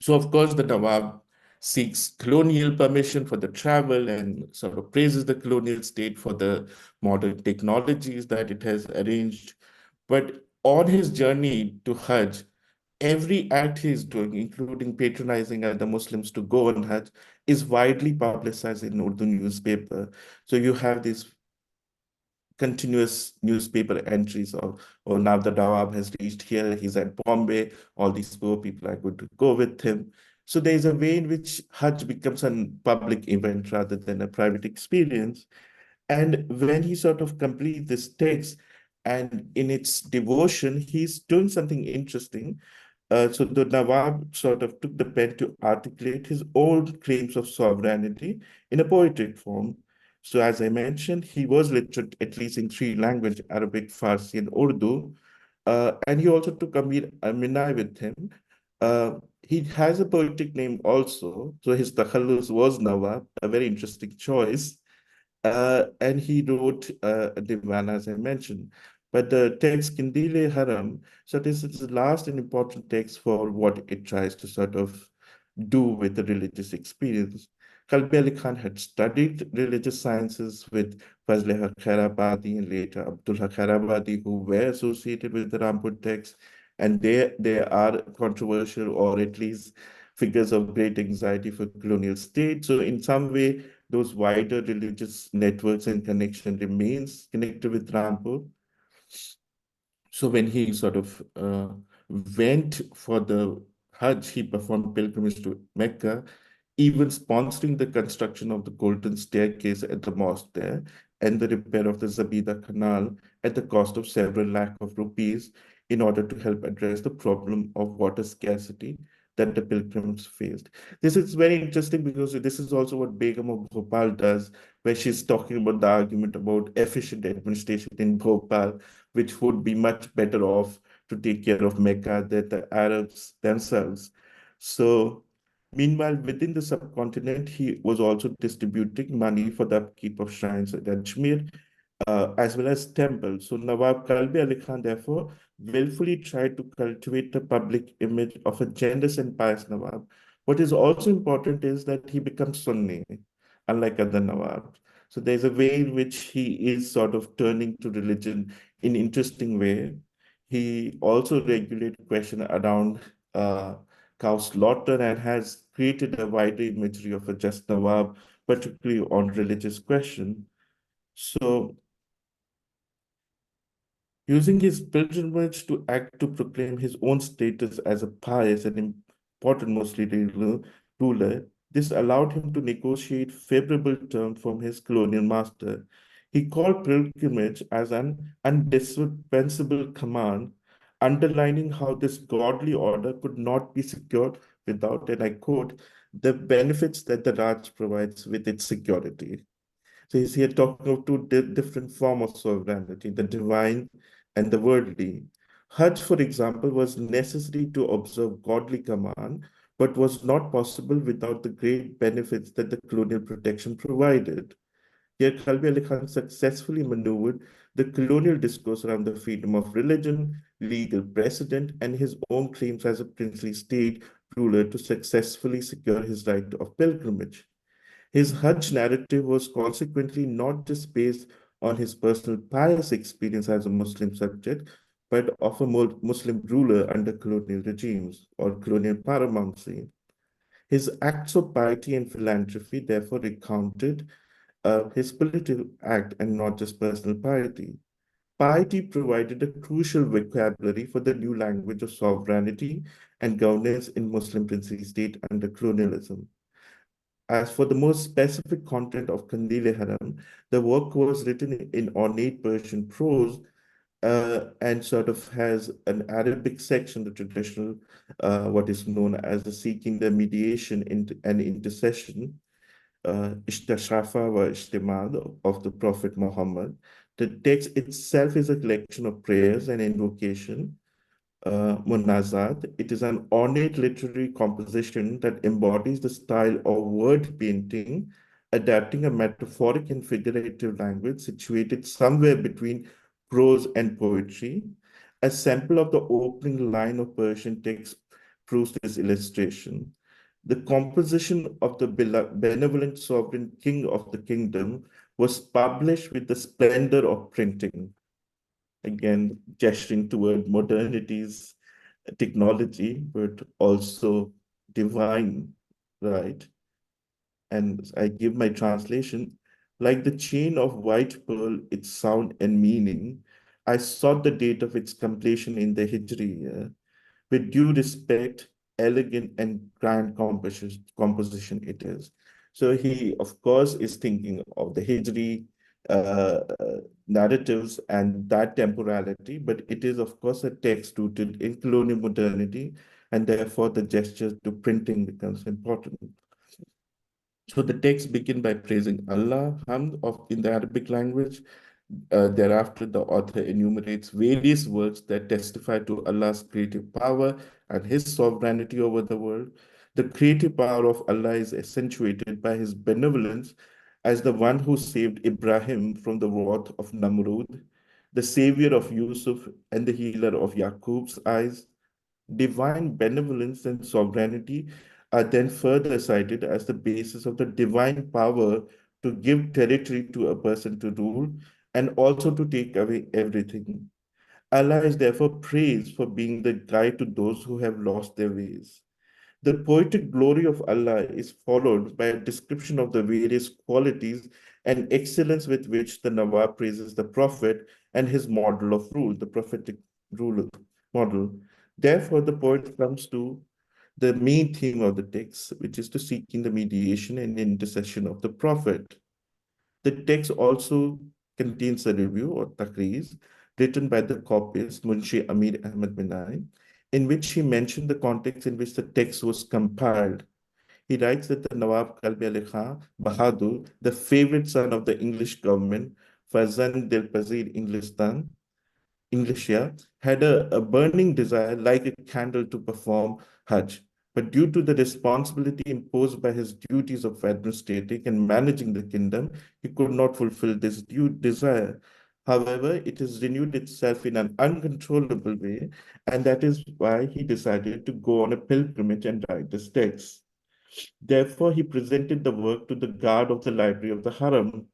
So, of course, the Nawab seeks colonial permission for the travel and sort of praises the colonial state for the modern technologies that it has arranged. But on his journey to Hajj, every act he is doing, including patronizing other Muslims to go on Hajj, is widely publicized in Urdu newspaper. So you have these continuous newspaper entries of, oh, now the Nawab has reached here, he's at Bombay, all these poor people are going to go with him. So there's a way in which Hajj becomes a public event rather than a private experience. And when he sort of completes this text, and in its devotion, he's doing something interesting. So the Nawab sort of took the pen to articulate his own claims of sovereignty in a poetic form. So as I mentioned, he was literate at least in three languages, Arabic, Farsi, and Urdu. And he also took Amir Aminai with him. He has a poetic name also. So his Takhallus was Nawab, a very interesting choice. And he wrote a divan, as I mentioned. But the text Kindile Haram, so this is the last and important text for what it tries to sort of do with the religious experience. Kalbi Ali Khan had studied religious sciences with Fazle Haq Khairabadi and later Abdul Haq Khairabadi, who were associated with the Rampur text. And they are controversial or at least figures of great anxiety for colonial state. So in some way, those wider religious networks and connection remains connected with Rampur. So when he sort of went for the Hajj, he performed pilgrimage to Mecca, even sponsoring the construction of the golden staircase at the mosque there and the repair of the Zabida Canal at the cost of several lakh of rupees in order to help address the problem of water scarcity that the pilgrims faced. This is very interesting because this is also what Begum of Bhopal does, where she's talking about the argument about efficient administration in Bhopal, which would be much better off to take care of Mecca than the Arabs themselves. So, meanwhile, within the subcontinent, he was also distributing money for the upkeep of shrines at Ajmer, as well as temples. So Nawab Kalbi Ali Khan, therefore, willfully tried to cultivate a public image of a generous and pious Nawab. What is also important is that he becomes Sunni, unlike other Nawabs. So there's a way in which he is sort of turning to religion in interesting way. He also regulated question around cow slaughter and has created a wider imagery of a just Nawab, particularly on religious question. So using his pilgrimage to act to proclaim his own status as a pious and important Muslim ruler, this allowed him to negotiate favorable terms from his colonial master. He called pilgrimage as an indispensable command, underlining how this godly order could not be secured without, and I quote, the benefits that the Raj provides with its security. So he's here talking of two different forms of sovereignty, the divine and the worldly. Hajj, for example, was necessary to observe godly command, but was not possible without the great benefits that the colonial protection provided. Here, Khalbi Ali Khan successfully maneuvered the colonial discourse around the freedom of religion, legal precedent, and his own claims as a princely state ruler to successfully secure his right of pilgrimage. His Hajj narrative was consequently not just based on his personal pious experience as a Muslim subject, but of a Muslim ruler under colonial regimes or colonial paramountcy. His acts of piety and philanthropy therefore recounted his political act and not just personal piety. Piety provided a crucial vocabulary for the new language of sovereignty and governance in Muslim princely state under colonialism. As for the more specific content of Kandil-e-Haram, the work was written in ornate Persian prose and sort of has an Arabic section, the traditional, what is known as the seeking the mediation and intercession, Ishtashafa wa Ishtimad of the Prophet Muhammad. The text itself is a collection of prayers and invocation, Munazat. It is an ornate literary composition that embodies the style of word painting, adapting a metaphoric and figurative language situated somewhere between prose and poetry. A sample of the opening line of Persian text proves this illustration. The composition of the benevolent sovereign king of the kingdom was published with the splendor of printing, again gesturing toward modernity's technology, but also divine, right? And I give my translation, like the chain of white pearl, its sound and meaning. I sought the date of its completion in the Hijri year. With due respect, elegant and grand composition it is. So he, of course, is thinking of the Hijri narratives and that temporality, but it is, of course, a text rooted in colonial modernity, and therefore the gesture to printing becomes important. So the text begin by praising Allah, hamd of in the Arabic language. Thereafter, the author enumerates various works that testify to Allah's creative power and His sovereignty over the world. The creative power of Allah is accentuated by His benevolence as the one who saved Ibrahim from the wrath of Namrud, the savior of Yusuf and the healer of Yaqub's eyes. Divine benevolence and sovereignty are then further cited as the basis of the divine power to give territory to a person to rule and also to take away everything. Allah is therefore praised for being the guide to those who have lost their ways. The poetic glory of Allah is followed by a description of the various qualities and excellence with which the Nawab praises the Prophet and his model of rule, the prophetic rule model. Therefore, the poet comes to the main theme of the text, which is to seeking the mediation and intercession of the Prophet. The text also contains a review or takriz written by the copyist Munshi Amir Ahmed Binai, in which he mentioned the context in which the text was compiled. He writes that the Nawab Kalbi Ali Khan Bahadur, the favorite son of the English government, Fazan Del Pazir Englishia, had a burning desire like a candle to perform Hajj. But due to the responsibility imposed by his duties of administrating and managing the kingdom, he could not fulfill this desire. However, it has renewed itself in an uncontrollable way, and that is why he decided to go on a pilgrimage and write this text. Therefore, he presented the work to the guard of the library of the Haram,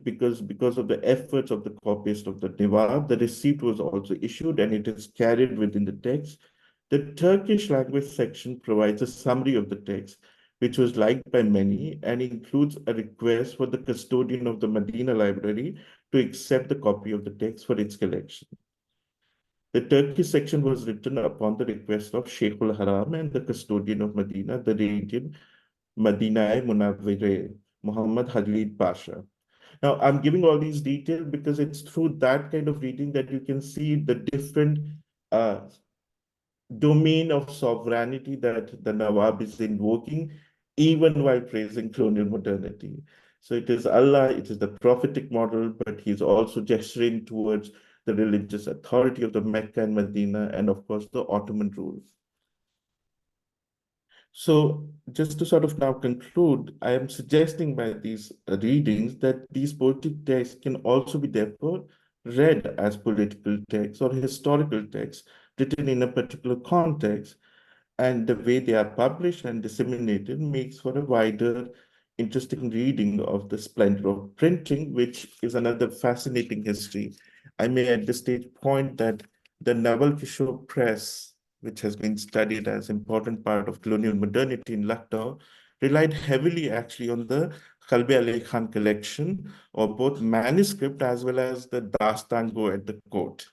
because of the efforts of the copyist of the Nawab, the receipt was also issued and it is carried within the text. The Turkish language section provides a summary of the text, which was liked by many and includes a request for the custodian of the Medina library to accept the copy of the text for its collection. The Turkish section was written upon the request of Sheikh al-Haram and the custodian of Medina, the radiant Madinah Munawwire, Muhammad Khalid Pasha. Now, I'm giving all these details because it's through that kind of reading that you can see the different uh, domain of sovereignty that the Nawab is invoking, even while praising colonial modernity. So it is Allah, it is the prophetic model, but he's also gesturing towards the religious authority of the Mecca and Medina, and of course the Ottoman rule. So just to sort of now conclude, I am suggesting by these readings that these poetic texts can also be therefore read as political texts or historical texts written in a particular context, and the way they are published and disseminated makes for a wider, interesting reading of the splendor of printing, which is another fascinating history. I may at this stage point that the Naval Kishore Press, which has been studied as important part of colonial modernity in Lucknow, relied heavily actually on the Kalbi Ali Khan collection, or both manuscript as well as the Dastan Go at the court.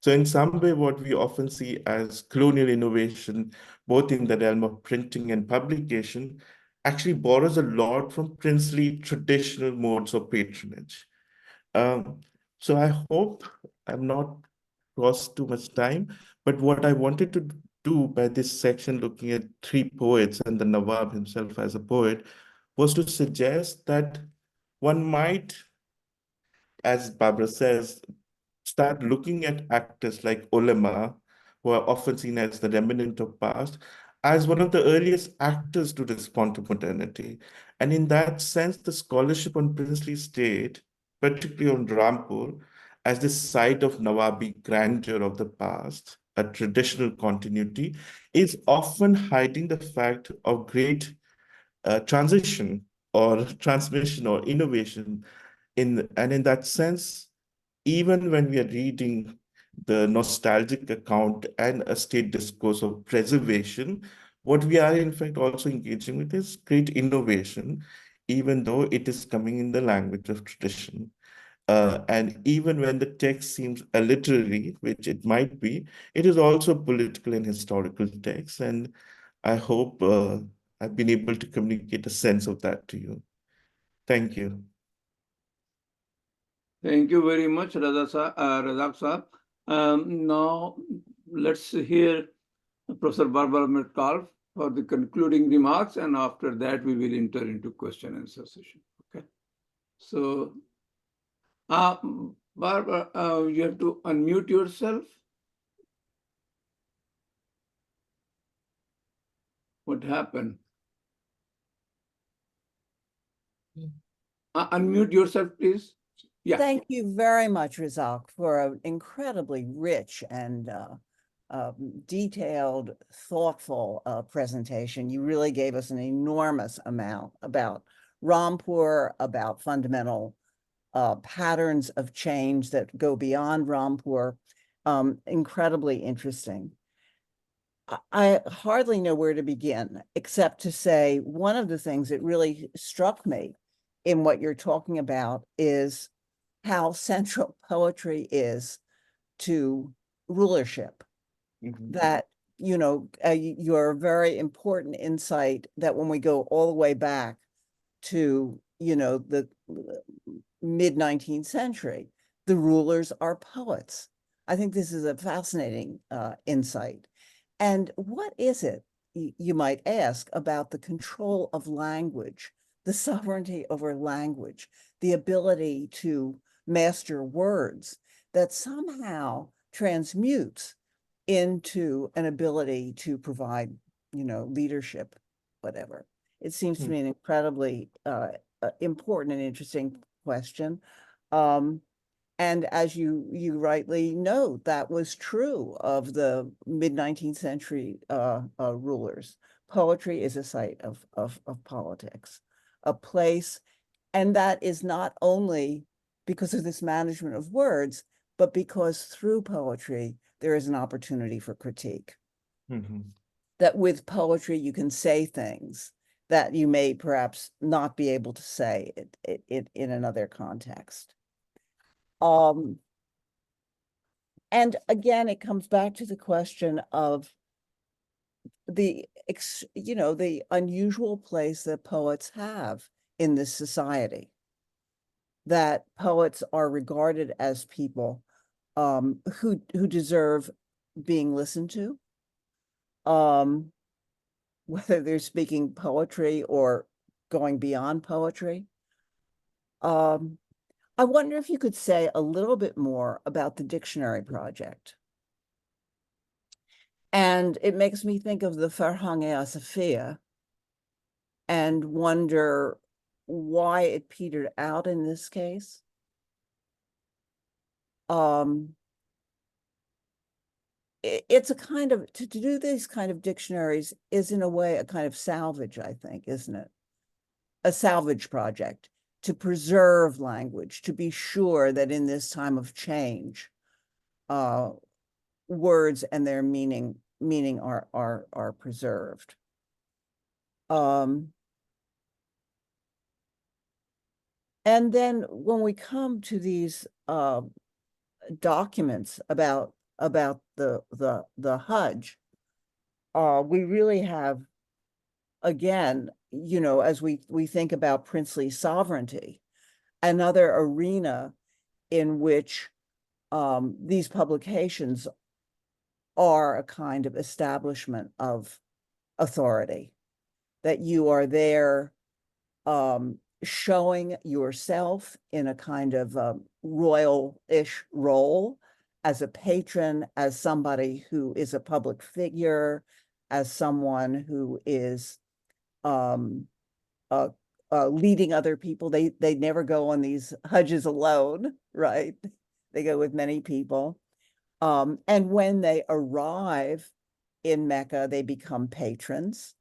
So in some way, what we often see as colonial innovation, both in the realm of printing and publication, actually borrows a lot from princely traditional modes of patronage. Um, so I hope I'm not lost too much time, but what I wanted to do by this section, looking at three poets and the Nawab himself as a poet, was to suggest that one might, as Barbara says, start looking at actors like ulema, who are often seen as the remnant of past, as one of the earliest actors to respond to modernity. And in that sense, the scholarship on princely state, particularly on Rampur, as the site of Nawabi grandeur of the past, a traditional continuity, is often hiding the fact of great transition or transmission or innovation. And in that sense, even when we are reading the nostalgic account and a state discourse of preservation, what we are in fact also engaging with is great innovation, even though it is coming in the language of tradition. And even when the text seems a literary, which it might be, it is also political and historical text. And I hope I've been able to communicate a sense of that to you. Thank you. Thank you very much, Razaq Saab. Now, let's hear Professor Barbara Metcalf for the concluding remarks, and after that, we will enter into question and answer session. Okay. So, Barbara, you have to unmute yourself. What happened? Unmute yourself, please. Yeah. Thank you very much, Razaq, for an incredibly rich and detailed, thoughtful presentation. You really gave us an enormous amount about Rampur, about fundamental patterns of change that go beyond Rampur. Incredibly interesting. I hardly know where to begin, except to say one of the things that really struck me in what you're talking about is how central poetry is to rulership. That, your very important insight that when we go all the way back to, the mid-19th century, the rulers are poets. I think this is a fascinating insight. And what is it, you might ask, about the control of language, the sovereignty over language, the ability to master words that somehow transmutes into an ability to provide, leadership, whatever? It seems to me an incredibly important and interesting question. And as you rightly note, that was true of the mid-19th century rulers. Poetry is a site of politics, a place, and that is not only because of this management of words, but because through poetry, there is an opportunity for critique. That with poetry, you can say things that you may perhaps not be able to say it in another context. And again, it comes back to the question of the unusual place that poets have in this society. That poets are regarded as people who deserve being listened to, whether they're speaking poetry or going beyond poetry. I wonder if you could say a little bit more about the dictionary project. And it makes me think of the Farhang-e Asafia and wonder why it petered out in this case. It's a kind of, to do these kind of dictionaries is in a way a kind of salvage, I think, isn't it? A salvage project to preserve language, to be sure that in this time of change, words and their meaning are preserved. And then when we come to these documents about the Hajj, we really have again, you know, as we think about princely sovereignty, another arena in which these publications are a kind of establishment of authority, that you are there showing yourself in a kind of royal-ish role as a patron, as somebody who is a public figure, as someone who is leading other people. They never go on these hajjs alone, right? They go with many people. And when they arrive in Mecca, they become patrons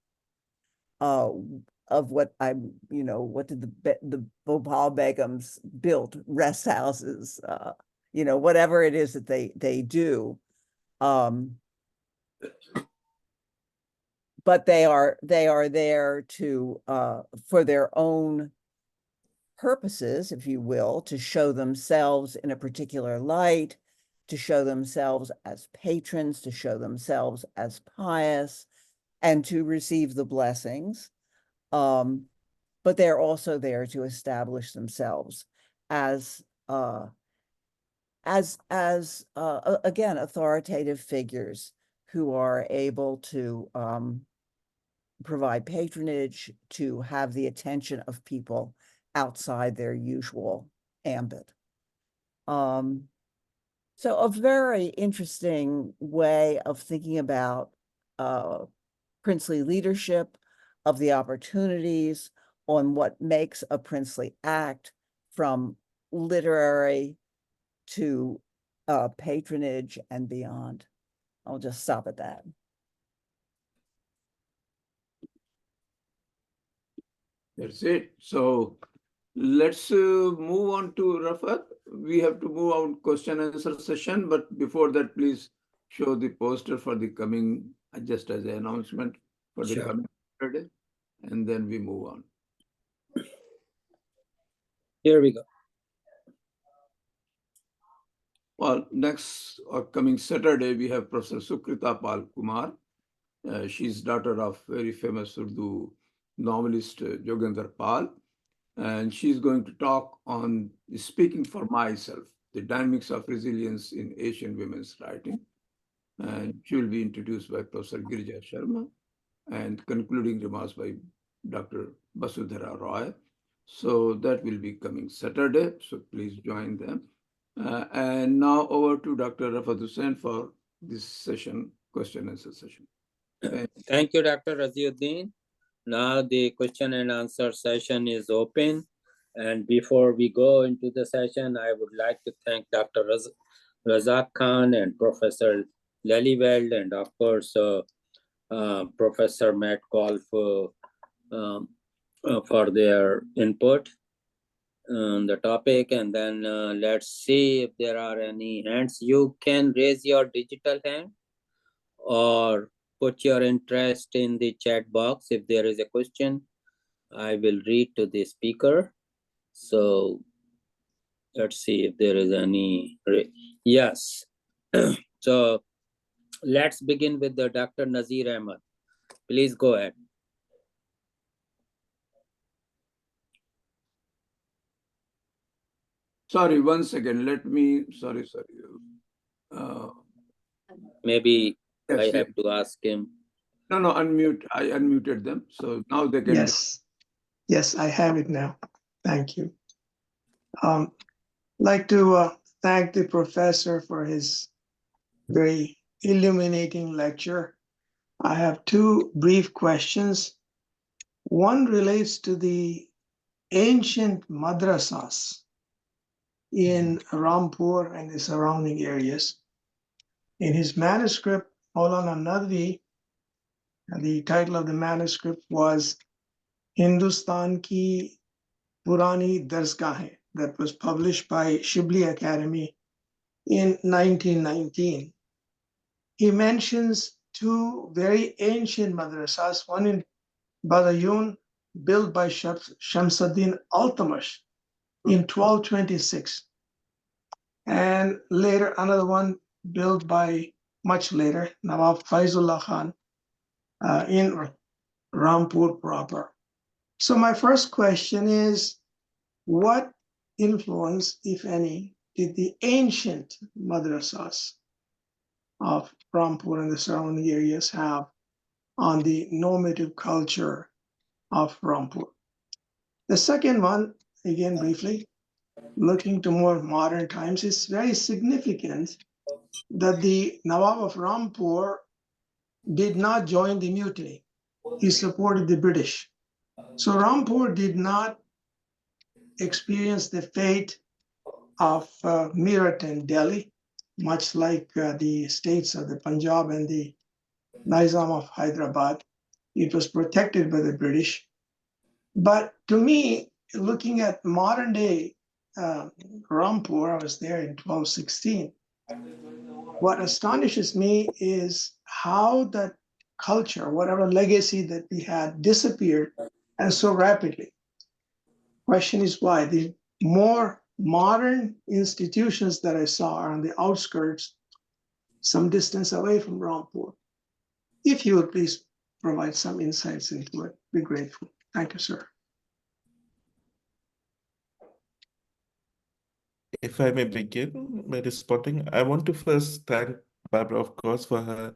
of what what did the Bhopal Begums built, rest houses, whatever it is that they do. But they are there to for their own purposes, if you will, to show themselves in a particular light, to show themselves as patrons, to show themselves as pious, and to receive the blessings. But they're also there to establish themselves as again, authoritative figures who are able to provide patronage, to have the attention of people outside their usual ambit. So a very interesting way of thinking about princely leadership, of the opportunities, on what makes a princely act, from literary to patronage and beyond. I'll just stop at that. That's it. So let's move on to Rafat. We have to move on question and answer session, but before that, please show the poster for the coming, just as an announcement for the coming Saturday, and then we move on. Here we go. Well, next or coming Saturday, we have Professor Sukrita Pal Kumar. She's daughter of very famous Urdu novelist Jogendra Pal. And she's going to talk on Speaking for Myself, the dynamics of resilience in Asian women's writing. And she will be introduced by Professor Girija Sharma and concluding remarks by Dr. Basudhara Roy. So that will be coming Saturday. So please join them. And now over to Dr. Rafat Hussain for this session, question and answer session. Thank you, Dr. Raziuddin. Now the question and answer session is open. And before we go into the session, I would like to thank Dr. Razaq Khan and Professor Lelyveld, and of course, Professor Matt Call for their input on the topic. And then let's see if there are any hands. You can raise your digital hand or put your interest in the chat box. If there is a question, I will read to the speaker. So let's see if there is any. Yes. So let's begin with the Dr. Nazir Ahmed. Please go ahead. Sorry, 1 second. Let me, sorry. Maybe yes, I have to ask him. No, unmute. I unmuted them. So now they can. Yes, I have it now. Thank you. Like to thank the professor for his very illuminating lecture. I have two brief questions. One relates to the ancient madrasas in Rampur and the surrounding areas. In his manuscript, Maulana Nadvi, the title of the manuscript was Hindustan Ki Purani Darsgahein, that was published by Shibli Academy in 1919. He mentions two very ancient madrasas, one in Badayun, built by Shamsuddin Altamash in 1226, and later another one built by, much later, Nawab Faizullah Khan in Rampur proper. So my first question is, what influence, if any, did the ancient madrasas of Rampur and the surrounding areas have on the normative culture of Rampur? The second one, again briefly, looking to more modern times, is very significant that the Nawab of Rampur did not join the mutiny. He supported the British. So Rampur did not experience the fate of Meerut and Delhi, much like the states of the Punjab and the Nizam of Hyderabad. It was protected by the British. But to me, looking at modern day Rampur, I was there in 1216. What astonishes me is how that culture, whatever legacy that we had, disappeared and so rapidly. Question is why? The more modern institutions that I saw are on the outskirts, some distance away from Rampur. If you would please provide some insights into it, be grateful. Thank you, sir. If I may begin by responding, I want to first thank Barbara, of course, for her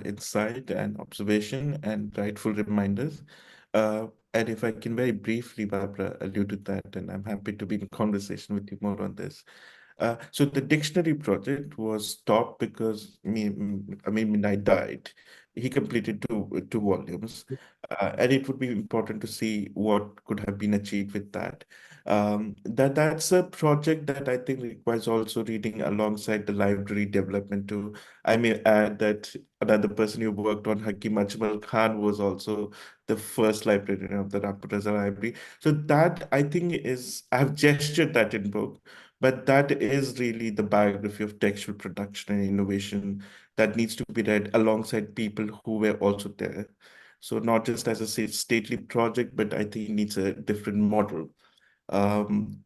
insight and observation and rightful reminders. And if I can very briefly, Barbara, allude to that, and I'm happy to be in conversation with you more on this. So the dictionary project was stopped because I died. He completed two volumes, and it would be important to see what could have been achieved with that. That's a project that I think requires also reading alongside the library development too. I may add that another person who worked on Hakim Ajmal Khan was also the first librarian of the Rampur Library. So that I think is, I've gestured that in book, but that is really the biography of textual production and innovation that needs to be read alongside people who were also there. So not just as a stately project, but I think it needs a different model. Um,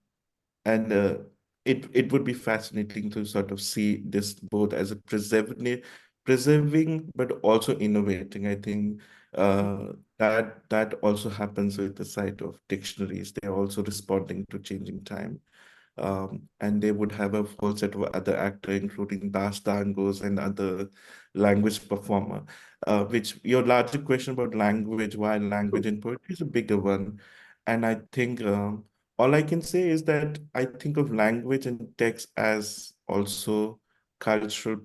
and it would be fascinating to sort of see this both as a preserving but also innovating. I think that also happens with the side of dictionaries. They're also responding to changing time. And they would have a whole set of other actors, including dastangos and other language performer. Which your larger question about language, why language in poetry, is a bigger one. And I think all I can say is that I think of language and text as also cultural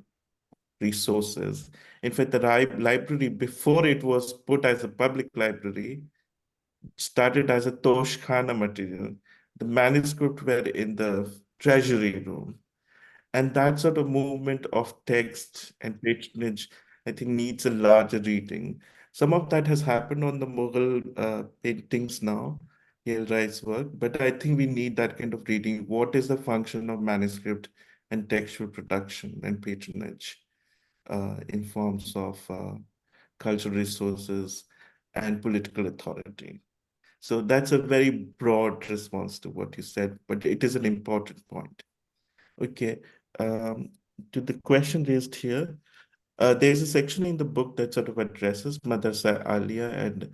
resources. In fact, the library, before it was put as a public library, started as a Toshkhana material. The manuscripts were in the treasury room. And that sort of movement of text and patronage, I think, needs a larger reading. Some of that has happened on the Mughal paintings now, Rai's work, but I think we need that kind of reading. What is the function of manuscript and textual production and patronage in forms of cultural resources and political authority? So that's a very broad response to what you said, but it is an important point. Okay. Um, to the question raised here, there's a section in the book that sort of addresses Madrasa Alia and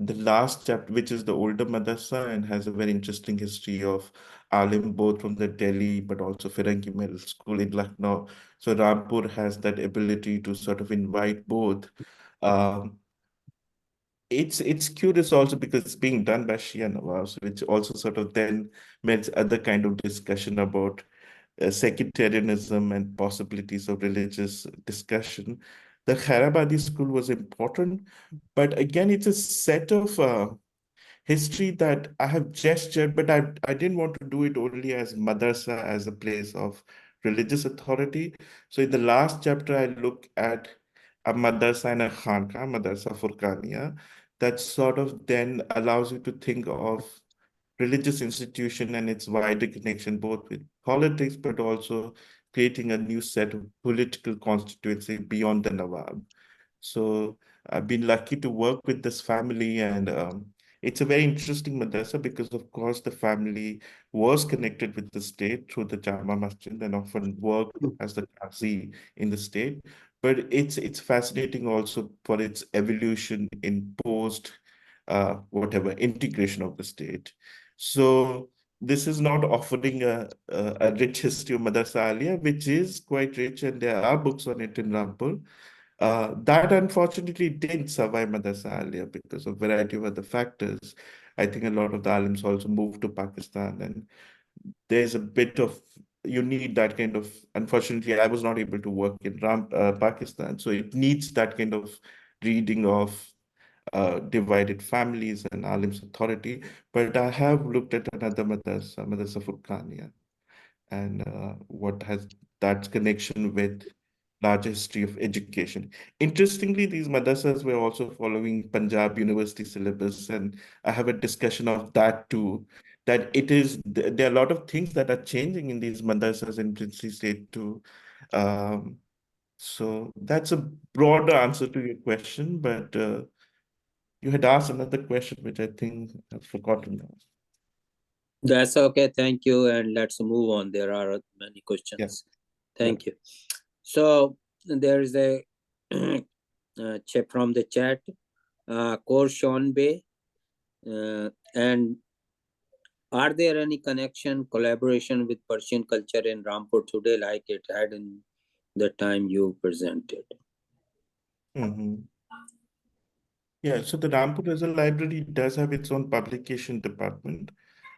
the last chapter, which is the older Madrasa and has a very interesting history of Alim, both from the Delhi, but also Firangi Middle School in Lucknow. So Rampur has that ability to sort of invite both. Um, it's curious also because it's being done by Shia Nawaz, which also sort of then makes other kind of discussion about sectarianism and possibilities of religious discussion. The Khairabadi school was important, but again, it's a set of history that I have gestured, but I didn't want to do it only as madrasa, as a place of religious authority. So in the last chapter, I look at a madrasa and a khanka, madrasa furqaniya, that sort of then allows you to think of religious institution and its wider connection, both with politics, but also creating a new set of political constituency beyond the Nawab. So I've been lucky to work with this family, and It's a very interesting madrasa because, of course, the family was connected with the state through the Jama Masjid and often worked as the Qazi in the state. But it's fascinating also for its evolution in post whatever integration of the state. So this is not offering a rich history of Madrasa Alia, which is quite rich, and there are books on it in Rampur. That unfortunately didn't survive Madrasa Alia because of variety of other factors. I think a lot of the alims also moved to Pakistan, and there's a bit of you need that kind of. Unfortunately, I was not able to work in Pakistan, so it needs that kind of reading of divided families and alim's authority. But I have looked at another madrasa, Madrasa Furqaniya, and what has that connection with large history of education. Interestingly, these madrasas were also following Punjab University syllabus, and I have a discussion of that too. That it is there are a lot of things that are changing in these madrasas in Princely State too. Um, so that's a broader answer to your question, but you had asked another question, which I think I've forgotten now. That's okay. Thank you. And let's move on. There are many questions. Thank you. So there is a check from the chat. Kor Sean Bay. And are there any connection, collaboration with Persian culture in Rampur today, like it had in the time you presented? Yeah, so the Rampur Resort Library does have its own publication department.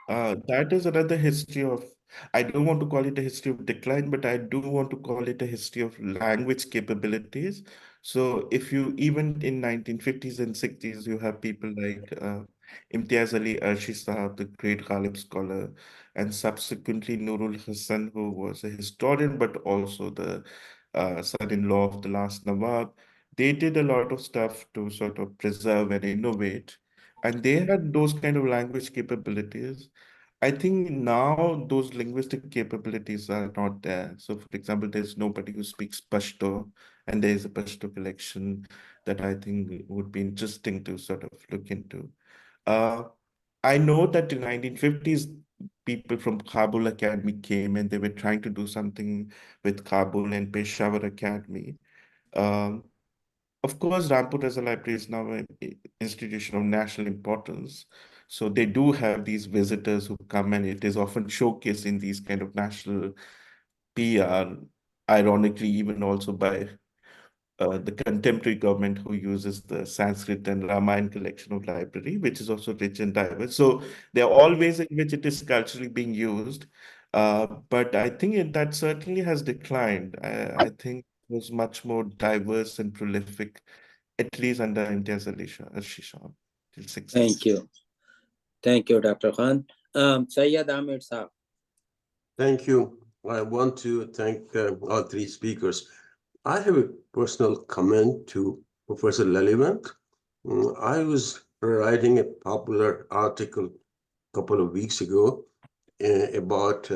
That is another history of, I don't want to call it a history of decline, but I do want to call it a history of language capabilities. So if you, even in 1950s and 60s, you have people like Imtiaz Ali Arshi Sahab, the great Ghalib scholar, and subsequently Nurul Hassan, who was a historian, but also the son-in-law of the last Nawab. They did a lot of stuff to sort of preserve and innovate, and they had those kind of language capabilities. I think now those linguistic capabilities are not there. So, for example, there's nobody who speaks Pashto, and there's a Pashto collection that I think would be interesting to sort of look into. Uh, I know that in 1950s, people from Kabul Academy came and they were trying to do something with Kabul and Peshawar Academy. Um, of course, Rampur as a library is now an institution of national importance. So they do have these visitors who come, and it is often showcased in these kind of national PR, ironically, even also by the contemporary government who uses the Sanskrit and Ramayana collection of library, which is also rich and diverse. So there are all ways in which it is culturally being used. But I think that certainly has declined. I think it was much more diverse and prolific, at least under India's Shishan till 60s. Thank you. Thank you, Dr. Khan. Sayyid Ahmed Saab. Thank you. I want to thank all three speakers. I have a personal comment to Professor Lalivant. I was writing a popular article a couple of weeks ago about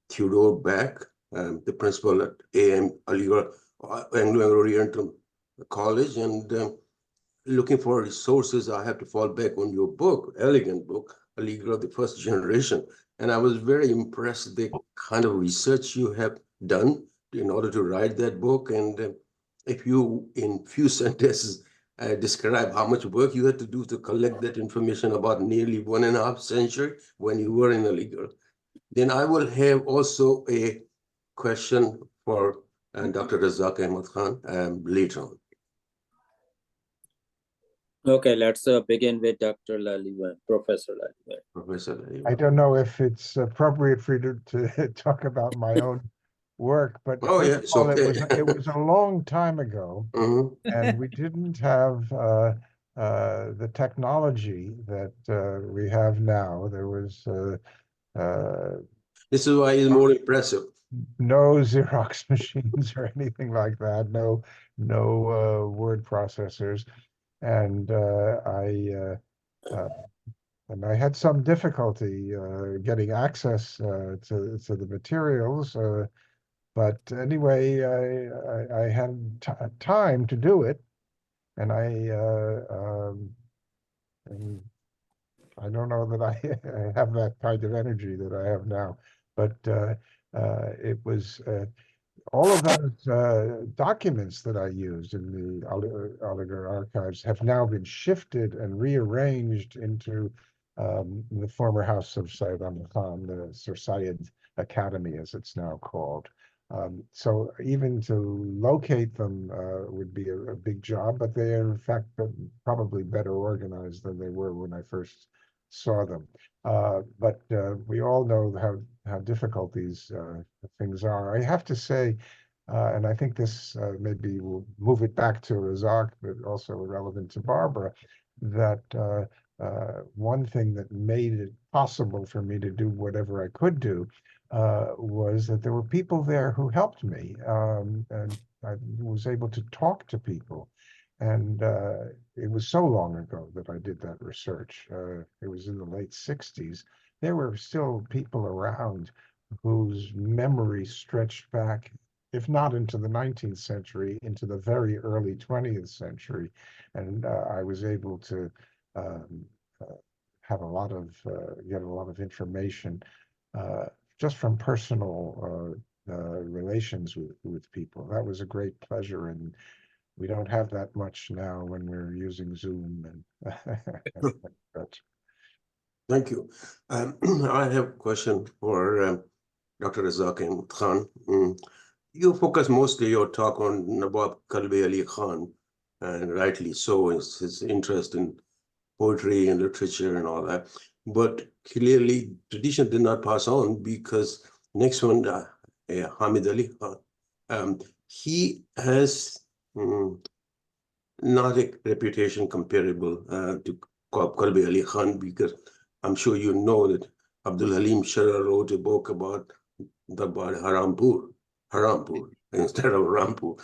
Theodore Beck, the principal at AM Aligarh Anglo-Oriental College, and looking for resources, I have to fall back on your book, elegant book, Aligarh, the First Generation. And I was very impressed with the kind of research you have done in order to write that book. And if you, in few sentences, describe how much work you had to do to collect that information about nearly 1.5 century when you were in Aligarh. Then I will have also a question for Dr. Razaq Khan later on. Okay, let's begin with Dr. Lalivan, Professor Lalivan. Professor Lalivan. I don't know if it's appropriate for you to talk about my own work, but Oh, first yeah, of it's all, okay. it was a long time ago, and we didn't have the technology that we have now. There was This is why it's more impressive. no Xerox machines or anything like that. No word processors, and I had some difficulty getting access to the materials. But anyway, I had time to do it, and I And I don't know that I have that kind of energy that I have now, but it was all of those documents that I used in the Oligar archives have now been shifted and rearranged into the former house of Sayyid Khan, the Sir Syed Academy, as it's now called. So even to locate them would be a big job, but they are in fact probably better organized than they were when I first saw them. But we all know how difficult these things are. I have to say, and I think this maybe will move it back to Razaq, but also relevant to Barbara, that one thing that made it possible for me to do whatever I could do was that there were people there who helped me, and I was able to talk to people. And it was so long ago that I did that research. It was in the late 60s. There were still people around whose memory stretched back, if not into the 19th century, into the very early 20th century. And I was able to um, have a lot of, get a lot of information just from personal relations with people. That was a great pleasure, and we don't have that much now when we're using Zoom and but Thank you. I have a question for Dr. Razaq Khan. You focus mostly your talk on Nawab Kalbi Ali Khan, and rightly so, his interest in poetry and literature and all that. But clearly, tradition did not pass on, because next one, Hamid Ali Khan, he has not a reputation comparable to Kalbi Ali Khan, because I'm sure you know that Abdul Halim Shara wrote a book about Harampur instead of Rampur.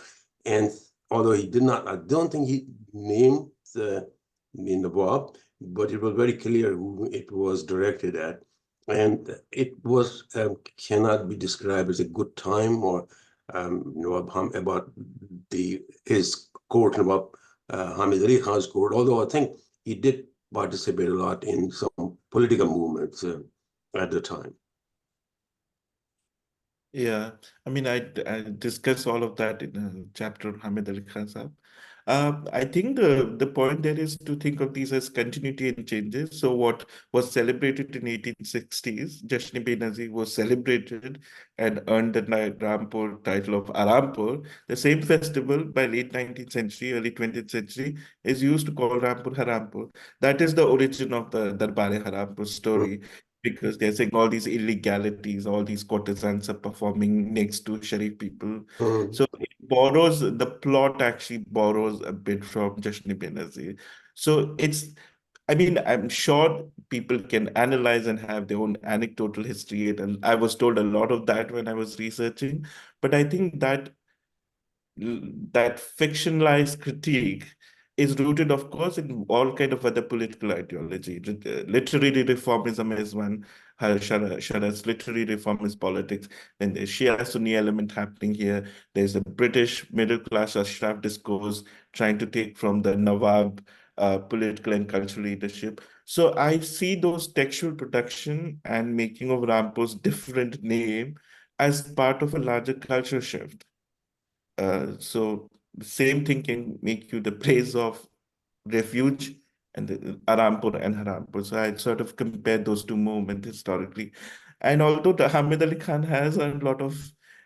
And although he did not, I don't think he named the Nawab, but it was very clear who it was directed at. And it was cannot be described as a good time or Nawab about his court, Nawab Hamid Ali Khan's court, although I think he did participate a lot in some political movements at the time. Yeah, I mean, I discuss all of that in a chapter on Hamid Ali Khan Sahab. I think the point there is to think of these as continuity and changes. So what was celebrated in 1860s, Jashn-e-Benazir was celebrated and earned the Rampur title of Arampur. The same festival by late 19th century, early 20th century is used to call Rampur Harampur. That is the origin of the Darbare-Harampur story, because they're saying all these illegalities, all these courtesans are performing next to Sharif people. So it borrows, the plot actually borrows a bit from Jashn-e-Benazir. So it's, I mean, I'm sure people can analyze and have their own anecdotal history, and I was told a lot of that when I was researching. But I think that fictionalized critique is rooted, of course, in all kind of other political ideology. Literary reformism is one, Shara's literary reformist politics. Then there's Shia Sunni element happening here. There's a British middle class Ashraf discourse trying to take from the Nawab political and cultural leadership. So I see those textual production and making of Rampur's different name as part of a larger cultural shift. So the same thing can make you the praise of refuge and the Arampur and Harampur. So I sort of compared those two movements historically. And although the Hamid Ali Khan has a lot of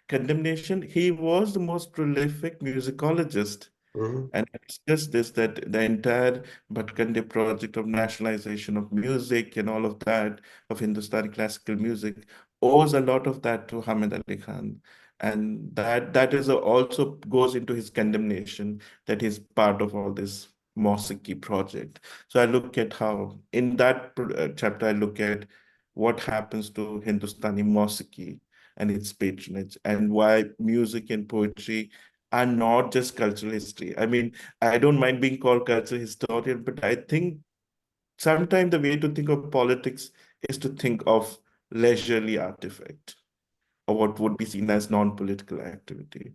condemnation, he was the most prolific musicologist. And it's just this, that the entire Bhatkande project of nationalization of music and all of that, of Hindustani classical music, owes a lot of that to Hamid Ali Khan. And that is also goes into his condemnation, that he's part of all this Mosiki project. So I look at how, in that chapter, I look at what happens to Hindustani Mosiki and its patronage, and why music and poetry are not just cultural history. I mean, I don't mind being called cultural historian, but I think sometimes the way to think of politics is to think of leisurely artifact, or what would be seen as non-political activity.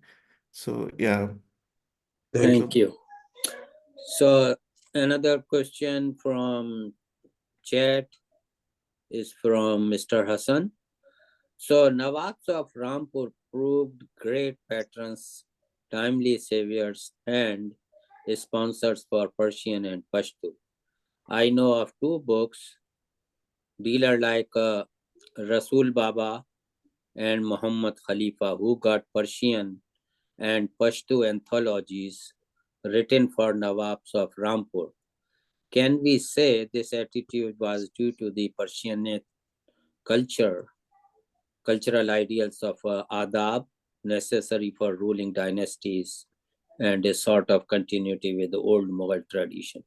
So yeah. Thank you. Thank you. So Another question from chat is from Mr. Hassan. So Nawabs of Rampur proved great patrons, timely saviors, and sponsors for Persian and Pashto. I know of two books, dealer like Rasul Baba and Muhammad Khalifa, who got Persian and Pashto anthologies written for Nawabs of Rampur. Can we say this attitude was due to the Persian cultural ideals of adab necessary for ruling dynasties and a sort of continuity with the old Mughal tradition?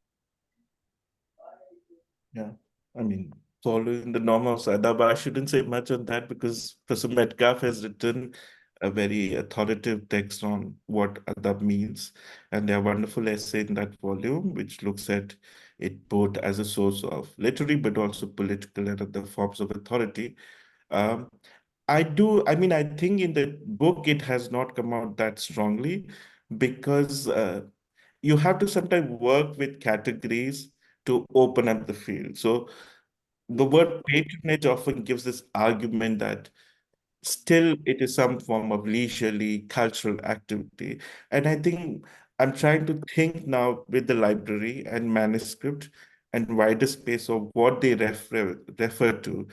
Yeah, I mean, following the norm of Sadab, I shouldn't say much on that because Professor Metcalf has written a very authoritative text on what adab means. And there are wonderful essay in that volume, which looks at it both as a source of literary, but also political and other forms of authority. Um, I mean, I think in the book, it has not come out that strongly because you have to sometimes work with categories to open up the field. So the word patronage often gives this argument that still it is some form of leisurely cultural activity. And I think I'm trying to think now with the library and manuscript and wider space of what they refer to.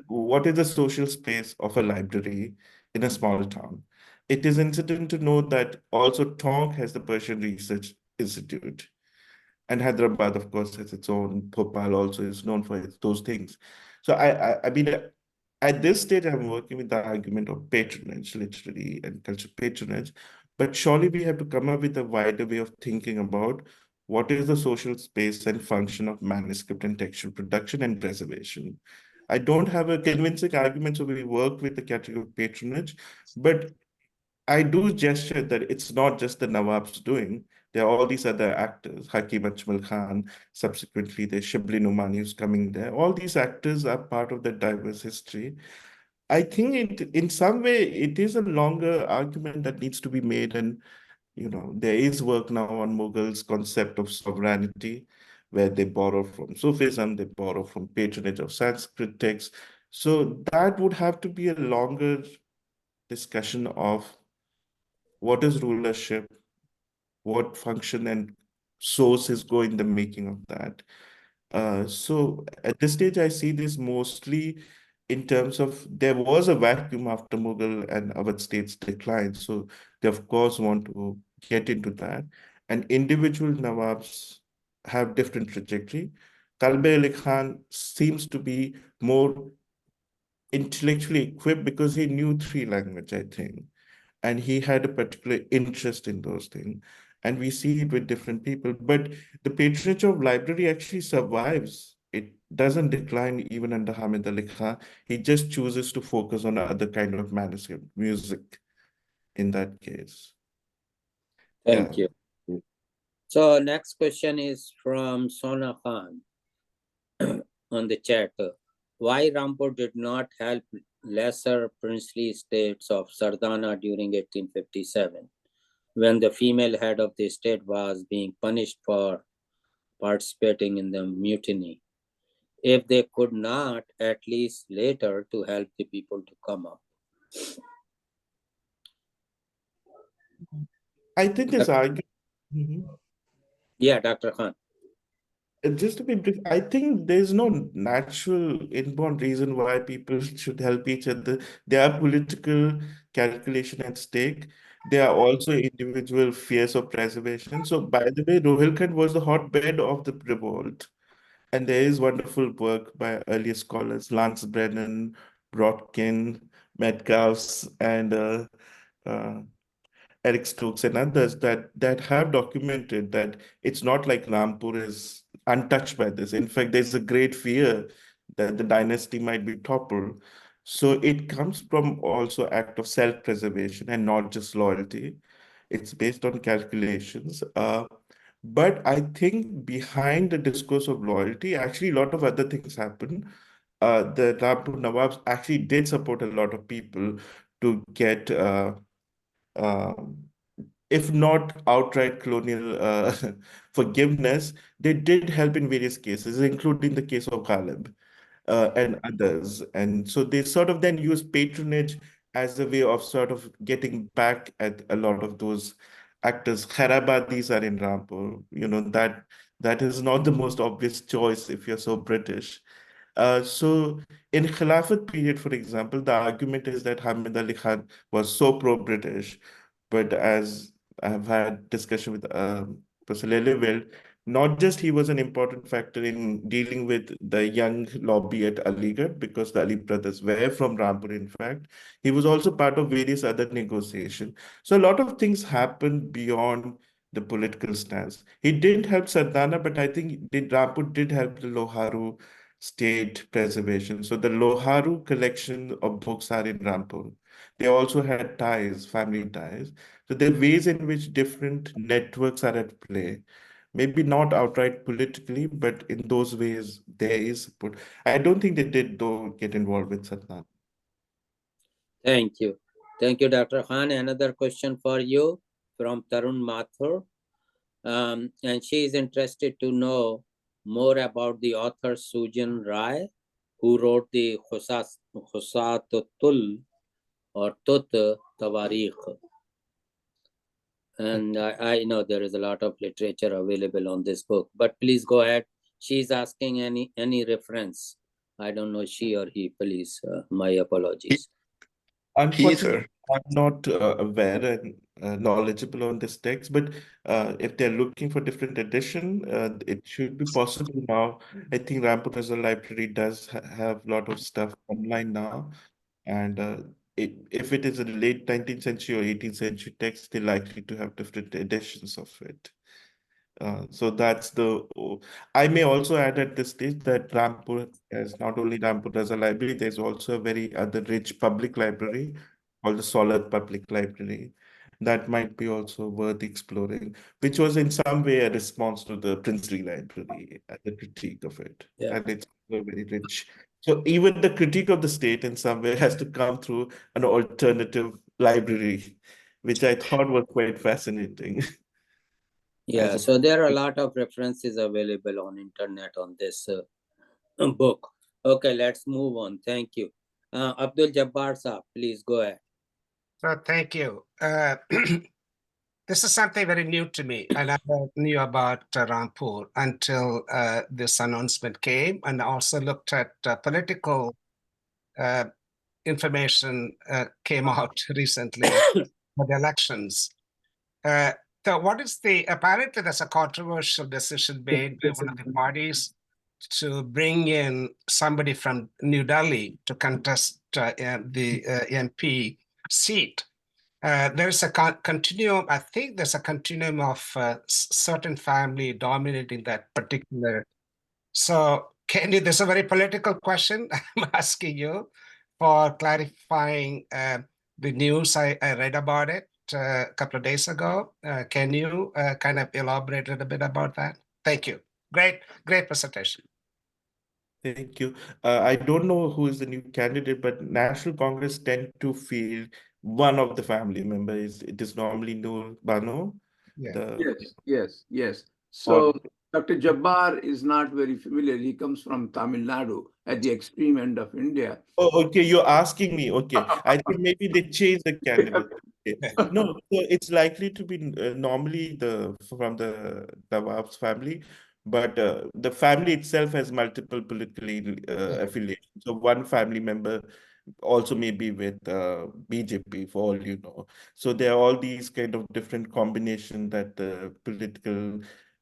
What is the social space of a library in a small town? It is incident to note that also Tonk has the Persian Research Institute. And Hyderabad, of course, has its own. Bhopal also is known for those things. So I mean, at this stage, I'm working with the argument of patronage, literary and cultural patronage. But surely we have to come up with a wider way of thinking about what is the social space and function of manuscript and textual production and preservation. I don't have a convincing argument, so we work with the category of patronage, but I do gesture that it's not just the Nawab's doing. There are all these other actors, Hakim Ajmal Khan, subsequently there's Shibli Numani who's coming there. All these actors are part of that diverse history. I think in some way it is a longer argument that needs to be made. And, there is work now on Mughals' concept of sovereignty, where they borrow from Sufism, they borrow from patronage of Sanskrit texts. So that would have to be a longer discussion of what is rulership, what function and source is go in the making of that. So at this stage, I see this mostly in terms of there was a vacuum after Mughal and Awadh states decline. So they of course want to get into that. And individual Nawabs have different trajectory. Kalbe Ali Khan seems to be more intellectually equipped because he knew three language, I think, and he had a particular interest in those things. And we see it with different people, but the patronage of library actually survives. It doesn't decline even under Hamid Ali Khan. He just chooses to focus on other kind of manuscript music in that case. Yeah. Thank you. So next question is from Sona Khan on the chat. Why Rampur did not help lesser princely states of Sardana during 1857, when the female head of the state was being punished for participating in the mutiny, if they could not at least later to help the people to come up? I think this argument. Mhm. Yeah, Dr. Khan. Just to be brief, I think there's no natural inborn reason why people should help each other. There are political calculation at stake. There are also individual fears of preservation. So, by the way, Rohilkhand was the hotbed of the revolt. And there is wonderful work by earlier scholars, Lance Brennan, Brodkin, Metcalfs, and uh, Eric Stokes and others that have documented that it's not like Rampur is untouched by this. In fact, there's a great fear that the dynasty might be toppled. So it comes from also act of self-preservation and not just loyalty. It's based on calculations. But I think behind the discourse of loyalty, actually a lot of other things happen. The Rampur Nawabs actually did support a lot of people to get um if not outright colonial forgiveness, they did help in various cases, including the case of Ghalib and others. And so they sort of then use patronage as a way of sort of getting back at a lot of those actors. Khairabadis are in Rampur. That is not the most obvious choice if you're so British. So in Khilafat period, for example, the argument is that Hamid Ali Khan was so pro-British, but as I've had discussion with Professor Lillywell, not just he was an important factor in dealing with the young lobby at Aligarh, because the Ali brothers were from Rampur, in fact. He was also part of various other negotiations. So a lot of things happened beyond the political stance. He didn't help Sardana, but I think Rampur did help the Loharu state preservation. So the Loharu collection of books are in Rampur. They also had ties, family ties. So there are ways in which different networks are at play. Maybe not outright politically, but in those ways there is support. I don't think they did though get involved with Satnam. Thank you. Thank you, Dr. Khan. Another question for you from Tarun Mathur. And she is interested to know more about the author Sujan Rai, who wrote the Khusatatul or Tut Tawarikh. And I know there is a lot of literature available on this book, but please go ahead. She's asking any reference. I don't know she or he, please. My apologies. Unfortunately, I'm not aware and knowledgeable on this text, but if they're looking for different edition, it should be possible now. I think Rampur as a library does have a lot of stuff online now. And if it is a late 19th century or 18th century text, they're likely to have different editions of it. So that's I may also add at this stage that Rampur is not only Rampur as a library, there's also a very other rich public library called the Solid Public Library. That might be also worth exploring, which was in some way a response to the Princely Library and the critique of it. Yeah. And it's very rich. So even the critique of the state in some way has to come through an alternative library, which I thought was quite fascinating. Yeah, so there are a lot of references available on internet on this book. Okay, let's move on. Thank you. Abdul Jabbar Saab, please go ahead. So thank you. This is something very new to me. I never knew about Rampur until this announcement came, and I also looked at political information came out recently for the elections. So what is apparently there's a controversial decision made by one of the parties to bring in somebody from New Delhi to contest the MP seat. There's a continuum, I think there's a continuum of certain family dominating that particular. So this is a very political question. I'm asking you for clarifying the news. I read about it a couple of days ago. Can you kind of elaborate a little bit about that? Thank you. Great presentation. Thank you. I don't know who is the new candidate, but National Congress tend to field one of the family members. It is normally Noor Bano. Yeah. Yes. So Dr. Jabbar is not very familiar. He comes from Tamil Nadu at the extreme end of India. Oh, okay. You're asking me. Okay. I think maybe they changed the candidate. Okay. No, so it's likely to be normally from the Nawab's family, but the family itself has multiple political affiliations. So one family member also maybe with BJP, for all you know. So there are all these kind of different combination that the political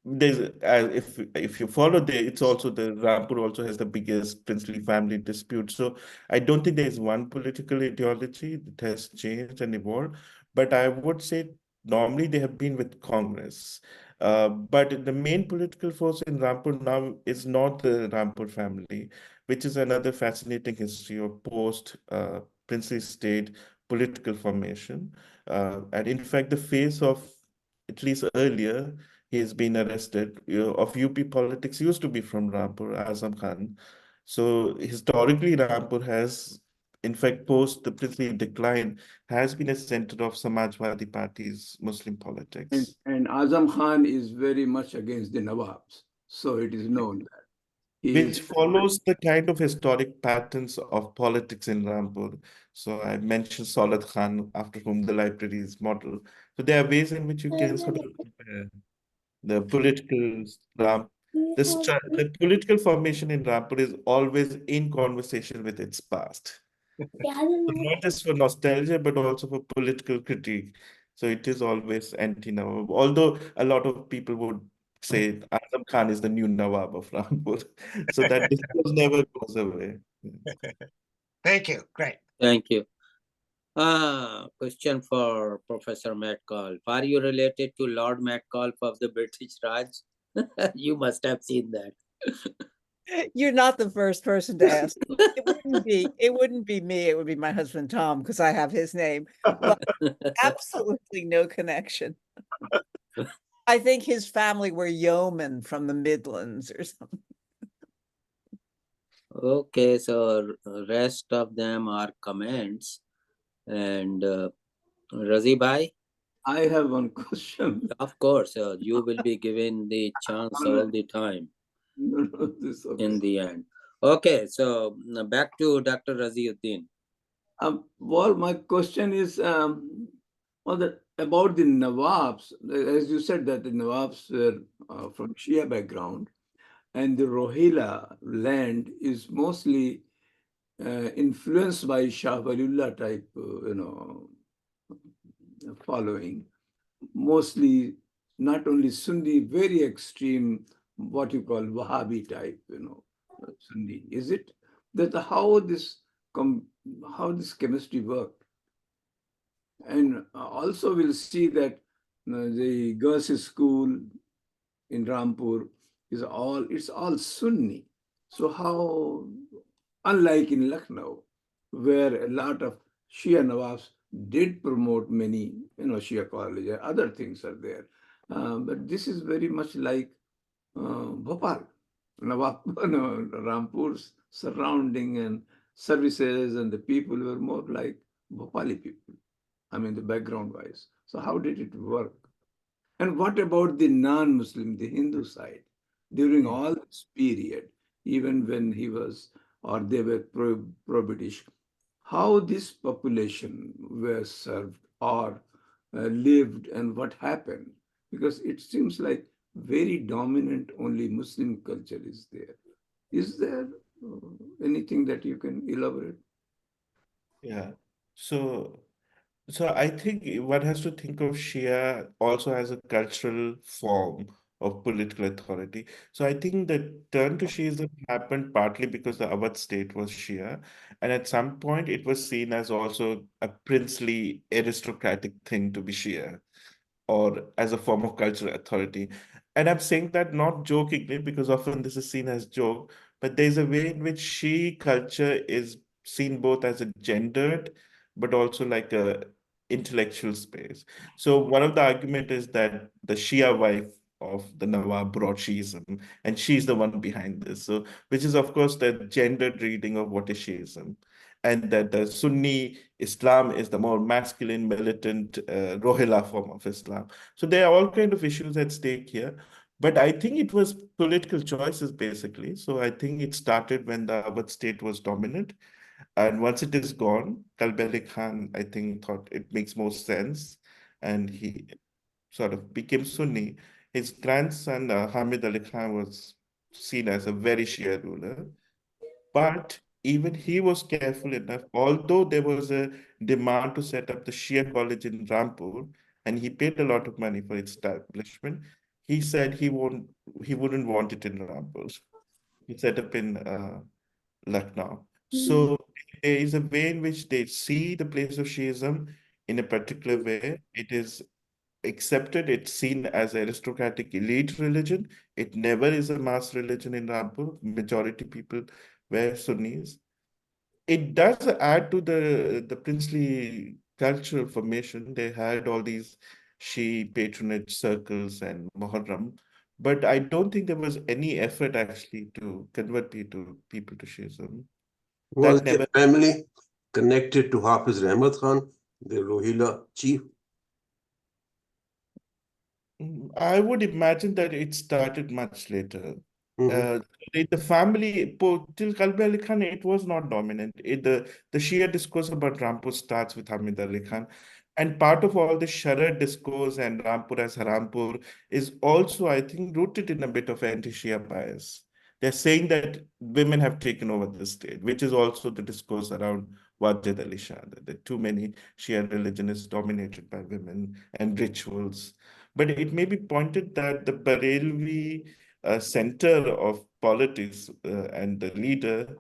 there's if you follow it's also the Rampur also has the biggest princely family dispute. So I don't think there is one political ideology that has changed and evolved, but I would say normally they have been with Congress. But the main political force in Rampur now is not the Rampur family, which is another fascinating history of post princely state political formation. And in fact, the face of, at least earlier, he has been arrested, of UP politics used to be from Rampur, Azam Khan. So historically, Rampur has in fact, post the princely decline, has been a center of Samajwadi Party's Muslim politics. And Azam Khan is very much against the Nawabs. So it is known that he Which is. follows the kind of historic patterns of politics in Rampur. So I mentioned Salat Khan, after whom the library is modeled. So there are ways in which you can sort of compare the political Ram, the political formation in Rampur is always in conversation with its past. So not just for nostalgia, but also for political critique. So it is always anti-Nawab. Although a lot of people would say Azam Khan is the new Nawab of Rampur. So that discourse never goes away. Thank you. Great. Thank you. Question for Professor Metcalf. Are you related to Lord Metcalf of the British Raj? You must have seen that. You're not the first person to ask. It wouldn't be me, it would be my husband, Tom, because I have his name, but absolutely no connection. I think his family were yeomen from the Midlands or something. Okay, so rest of them are comments. And Razi bhai, I have one question. of course, you will be given the chance all the time This, okay. in the end. Okay, so back to Dr. Raziuddin. Well, my question is about the Nawabs. As you said, that the Nawabs were from Shia background, and the Rohilla land is mostly influenced by Shah Waliullah type, following. Mostly, not only Sunni, very extreme, what you call Wahhabi type, Sunni. Is it that how this chemistry worked? And also we'll see that the girls' school in Rampur it's all Sunni. So how, unlike in Lucknow, where a lot of Shia Nawabs did promote many, Shia college, other things are there. But this is very much like Bhopal, Nawab, Rampur's surrounding and services, and the people were more like Bhopali people. I mean, the background wise. So how did it work? And what about the non-Muslim, the Hindu side? During all this period, even when he was, or they were pro-British, how this population were served or lived and what happened? Because it seems like very dominant only Muslim culture is there. Is there anything that you can elaborate? Yeah. So So I think one has to think of Shia also as a cultural form of political authority. So I think the turn to Shiism happened partly because the Awadh state was Shia, and at some point it was seen as also a princely aristocratic thing to be Shia, or as a form of cultural authority. And I'm saying that not jokingly, because often this is seen as joke, but there's a way in which Shi culture is seen both as a gendered, but also like a intellectual space. So one of the argument is that the Shia wife of the Nawab brought Shiism, and she's the one behind this. So, which is of course the gendered reading of what is Shiism, and that the Sunni Islam is the more masculine, militant, Rohilla form of Islam. So there are all kind of issues at stake here. But I think it was political choices, basically. So I think it started when the Awadh state was dominant. And once it is gone, Kalb Khan, I think, thought it makes more sense. And he sort of became Sunni. His grandson, Hamid Ali Khan, was seen as a very Shia ruler. But even he was careful enough, although there was a demand to set up the Shia college in Rampur, and he paid a lot of money for its establishment, he said he wouldn't want it in Rampur. He set up in Lucknow. So there is a way in which they see the place of Shiism in a particular way. It is accepted, it's seen as aristocratic elite religion. It never is a mass religion in Rampur. Majority people were Sunnis. It does add to the princely cultural formation. They had all these Shi patronage circles and Muharram, but I don't think there was any effort actually to convert people to Shiism. Was That the never. family connected to Hafiz Rahmat Khan, the Rohilla chief? I would imagine that it started much later. Mhm. The family, till Kalbi Ali Khan, it was not dominant. The Shia discourse about Rampur starts with Hamid Ali Khan. And part of all the Sharia discourse and Rampur as Harampur is also, I think, rooted in a bit of anti-Shia bias. They're saying that women have taken over the state, which is also the discourse around Wajid Ali Shah, that too many Shia religion is dominated by women and rituals. But it may be pointed that the Barelvi center of politics and the leader,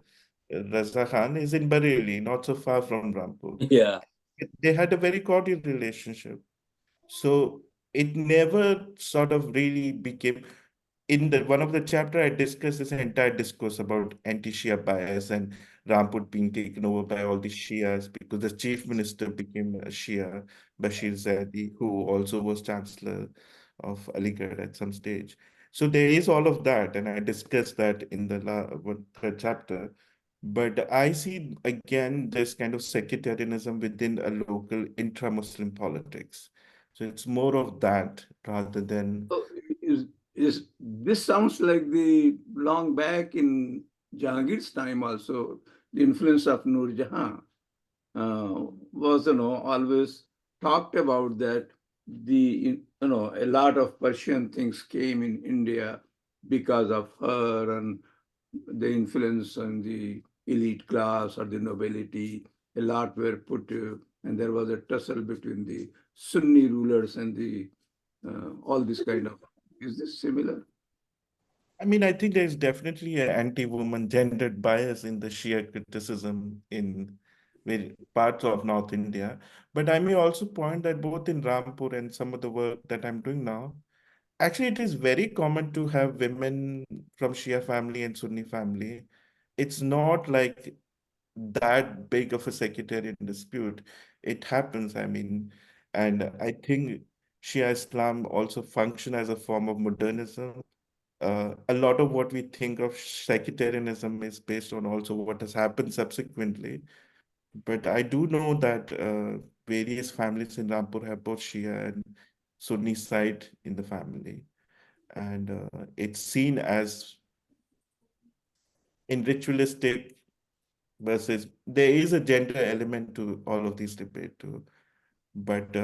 Razaq Khan, is in Bareilly, not so far from Rampur. Yeah. They had a very cordial relationship. So it never sort of really became. In the one of the chapter, I discussed this entire discourse about anti-Shia bias and Rampur being taken over by all the Shias because the chief minister became a Shia, Bashir Zaidi, who also was chancellor of Aligarh at some stage. So there is all of that, and I discussed that in the third chapter. But I see again this kind of sectarianism within a local intra-Muslim politics. So it's more of that rather than. So is this sounds like the long back in Jahangir's time also, the influence of Nur Jahan was, always talked about that a lot of Persian things came in India because of her and the influence on the elite class or the nobility. A lot were put, and there was a tussle between the Sunni rulers and the all this kind of. Is this similar? I mean, I think there's definitely an anti-woman gendered bias in the Shia criticism in parts of North India. But I may also point that both in Rampur and some of the work that I'm doing now, actually, it is very common to have women from Shia family and Sunni family. It's not like that big of a sectarian dispute. It happens, I mean, and I think Shia Islam also function as a form of modernism. A lot of what we think of sectarianism is based on also what has happened subsequently. But I do know that various families in Rampur have both Shia and Sunni side in the family. And it's seen as in ritualistic versus there is a gender element to all of these debate too. But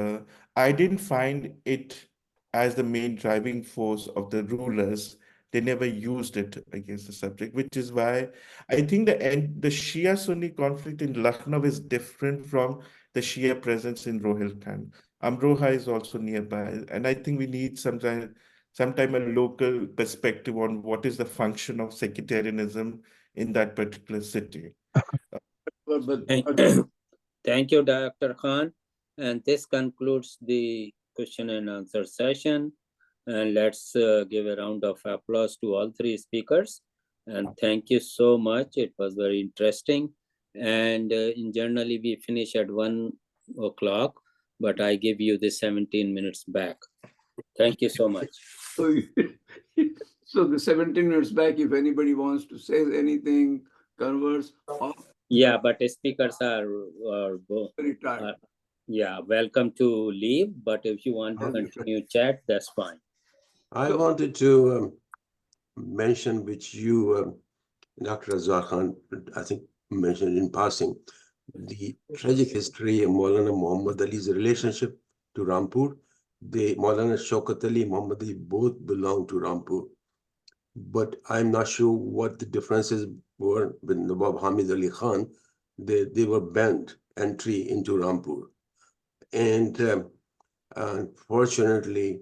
I didn't find it as the main driving force of the rulers. They never used it against the subject, which is why I think the Shia Sunni conflict in Lucknow is different from the Shia presence in Rohilkhand. Amroha is also nearby, and I think we need sometime a local perspective on what is the function of sectarianism in that particular city. But Thank thank you, Dr. Khan. And this concludes the question and answer session. And let's give a round of applause to all three speakers. And thank you so much. It was very interesting. And generally we finish at 1 o'clock, but I give you the 17 minutes back. Thank you so much. so, so the 17 minutes back, if anybody wants to say anything, converse, Yeah, but the speakers are very tired. yeah, welcome to leave. But if you want to continue chat, that's fine. I wanted to mention which you, Dr. Razaq Khan, I think mentioned in passing, the tragic history of Maulana Muhammad Ali's relationship to Rampur. Maulana Shaukat Ali, Muhammad Ali both belong to Rampur. But I'm not sure what the differences were with Nawab Hamid Ali Khan. They were banned entry into Rampur. And unfortunately,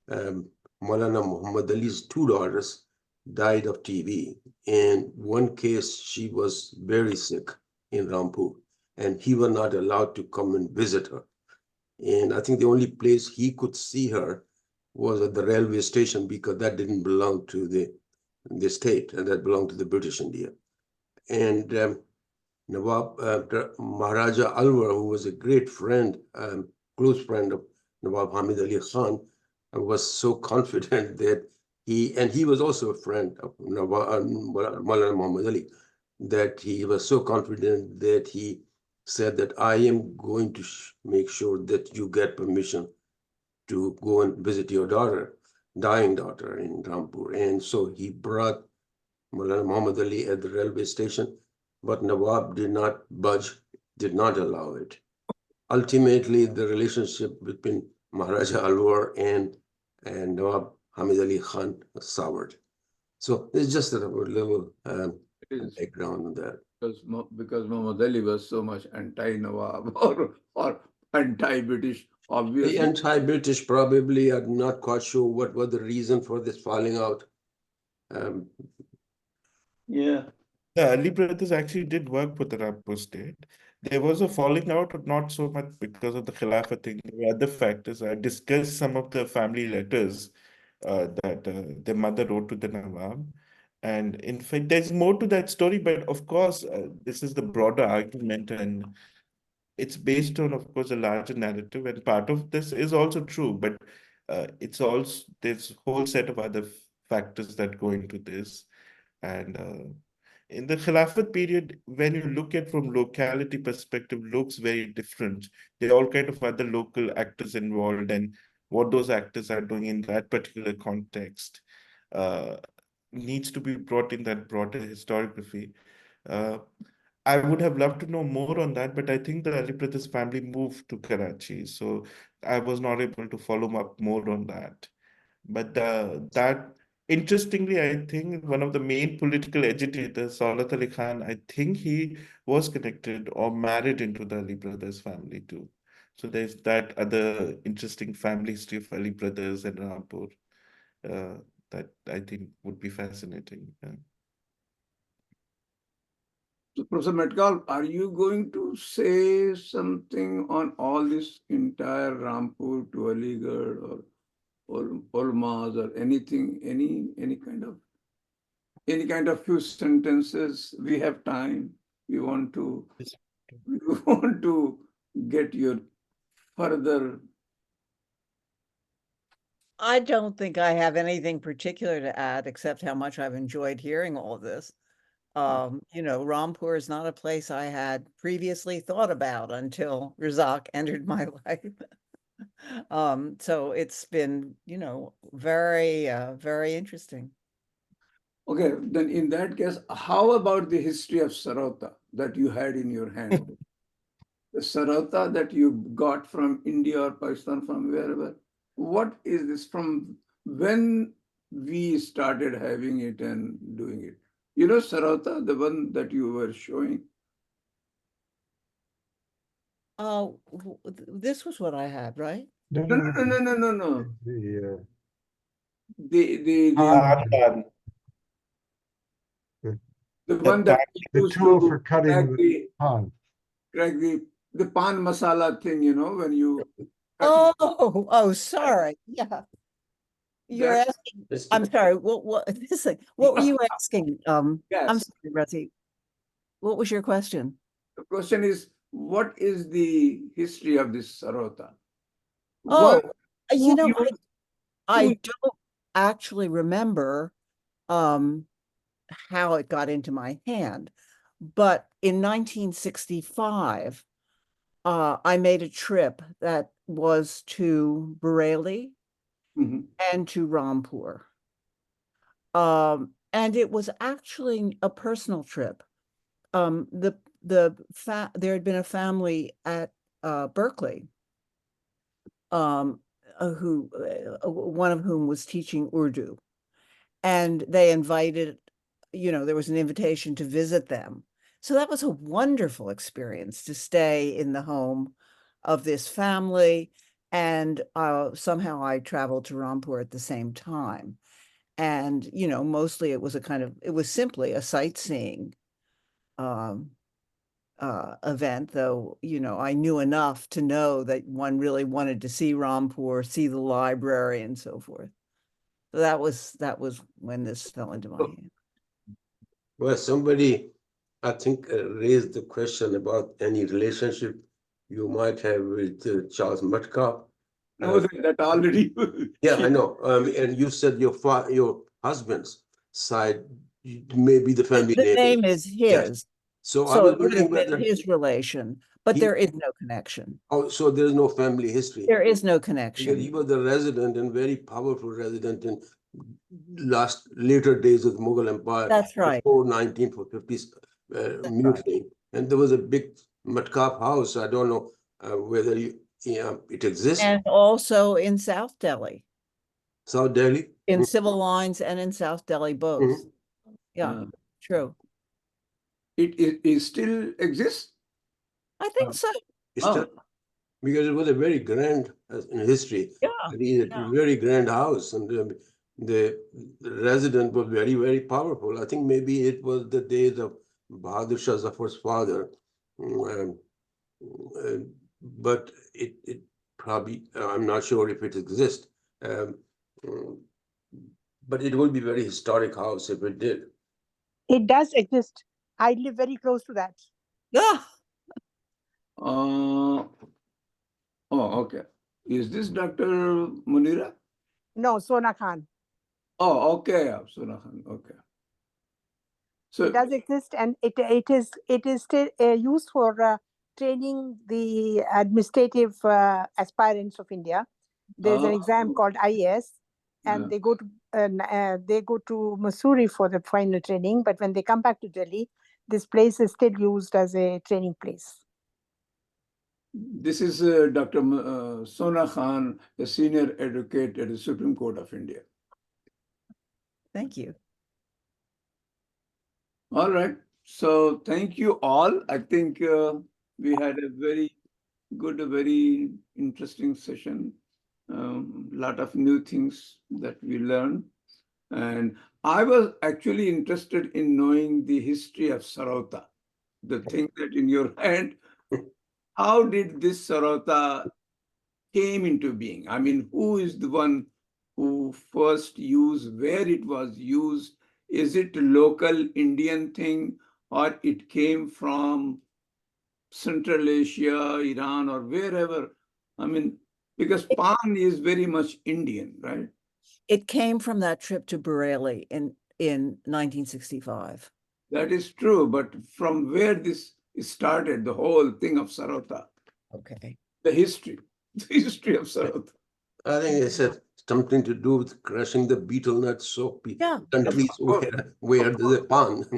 Maulana Muhammad Ali's two daughters died of TB. In one case, she was very sick in Rampur, and he was not allowed to come and visit her. And I think the only place he could see her was at the railway station because that didn't belong to the state, and that belonged to the British India. And Nawab Maharaja Alwar, who was a great friend, close friend of Nawab Hamid Ali Khan, was so confident that he was also a friend of Maulana Muhammad Ali, that he was so confident that he said that I am going to make sure that you get permission to go and visit your daughter, dying daughter in Rampur. And so he brought Maulana Muhammad Ali at the railway station, but Nawab did not budge, did not allow it. Ultimately, the relationship between Maharaja Alwar and Nawab Hamid Ali Khan soured. So it's just a little background on that. Because Muhammad Ali was so much anti-Nawab or anti-British, The obviously. anti-British probably are not quite sure what was the reason for this falling out. Yeah. The Ali brothers actually did work with the Rampur state. There was a falling out, not so much because of the Khilafat thing. There were other factors. I discussed some of the family letters that their mother wrote to the Nawab. And in fact, there's more to that story, but of course, this is the broader argument, and it's based on, of course, a larger narrative. And part of this is also true, but it's also there's a whole set of other factors that go into this. And in the Khilafat period, when you look at from locality perspective, looks very different. There are all kind of other local actors involved, and what those actors are doing in that particular context uh, needs to be brought in that broader historiography. Uh, I would have loved to know more on that, but I think the Ali brothers family moved to Karachi, so I was not able to follow up more on that. But that interestingly, I think one of the main political agitators, Saulat Ali Khan, I think he was connected or married into the Ali brothers family too. So there's that other interesting family history of Ali brothers and Rampur that I think would be fascinating. Yeah. So, Professor Metcalf, are you going to say something on all this entire Rampur to Aligarh or Olmaz or anything, any kind of few sentences? We have time. We want to get your further. I don't think I have anything particular to add, except how much I've enjoyed hearing all of this. You know, Rampur is not a place I had previously thought about until Razaq entered my life. So it's been, you know, very, very interesting. Okay, then in that case, how about the history of Sarauta that you had in your hand? The Sarauta that you got from India or Pakistan, from wherever. What is this, from when we started having it and doing it? You know, Sarauta, the one that you were showing? Oh, this was what I had, right? No. The The Tan. the one that we used tool to for cutting crack the pan. the pan masala thing, you know, when you Oh, sorry. Yeah. You're That- asking, I'm sorry, what this thing, what were you asking? I'm Yes. sorry, Razzie. What was your question? The question is, what is the history of this Sarauta? Oh, What- you know, who I who- don't actually remember how it got into my hand, but in 1965, I made a trip that was to Bareilly Mhm. and to Rampur. And it was actually a personal trip. There had been a family at Berkeley, who one of whom was teaching Urdu, and they invited, you know, there was an invitation to visit them. So that was a wonderful experience to stay in the home of this family. And somehow I traveled to Rampur at the same time. And, you know, mostly it was it was simply a sightseeing event, though, you know, I knew enough to know that one really wanted to see Rampur, see the library and so forth. So that was when this fell into my hand. Well, somebody, I think, raised the question about any relationship you might have with Charles Metcalf. No, that already. Yeah, I know. And you said your husband's side may be the family The name. name is his. Yes. So I So was it would wondering have been whether his relation, But He- there is no connection. Oh, so there is no family history. There is no Because connection. he was the resident and very powerful resident in later days of the Mughal Empire. That's right. Before 1950s mutiny. And there was a big Matkap house. I don't know whether it exists. And also in South Delhi, South Delhi. in civil lines and in South Delhi both. Yeah, true. It still exists? I think so. It's Oh. still- because it was a very grand in history. Yeah, It's a very grand house, and the resident was very, very powerful. I think maybe it was the days of Bahadur Shah Zafar's father. But it probably, I'm not sure if it exists. But it would be very historic house if it did. It does exist. I live very close to that. yeah. Oh, okay. Is this Dr. Munira? No, Sona Khan. Oh, okay. Sona Khan. Okay. So It does exist, and it is still used for training the administrative aspirants of India. There's an exam called IAS, and they go to Missouri for the final training. But when they come back to Delhi, this place is still used as a training place. this is Dr. Sona Khan, a senior advocate at the Supreme Court of India. Thank you. All right. So thank you all. I think we had a very good, a very interesting session. Lot of new things that we learned. And I was actually interested in knowing the history of Sarauta, the thing that in your hand. How did this Sarauta came into being? I mean, who is the one who first used, where it was used? Is it a local Indian thing, or it came from Central Asia, Iran, or wherever? I mean, because pan is very much Indian, right? It came from that trip to Bareilly in 1965. That is true, but from where this started, the whole thing of Sarauta, Okay. the history of Sarauta. I think it said something to do with crushing the betel nut soap Yeah. countries Of course. where there's a pan.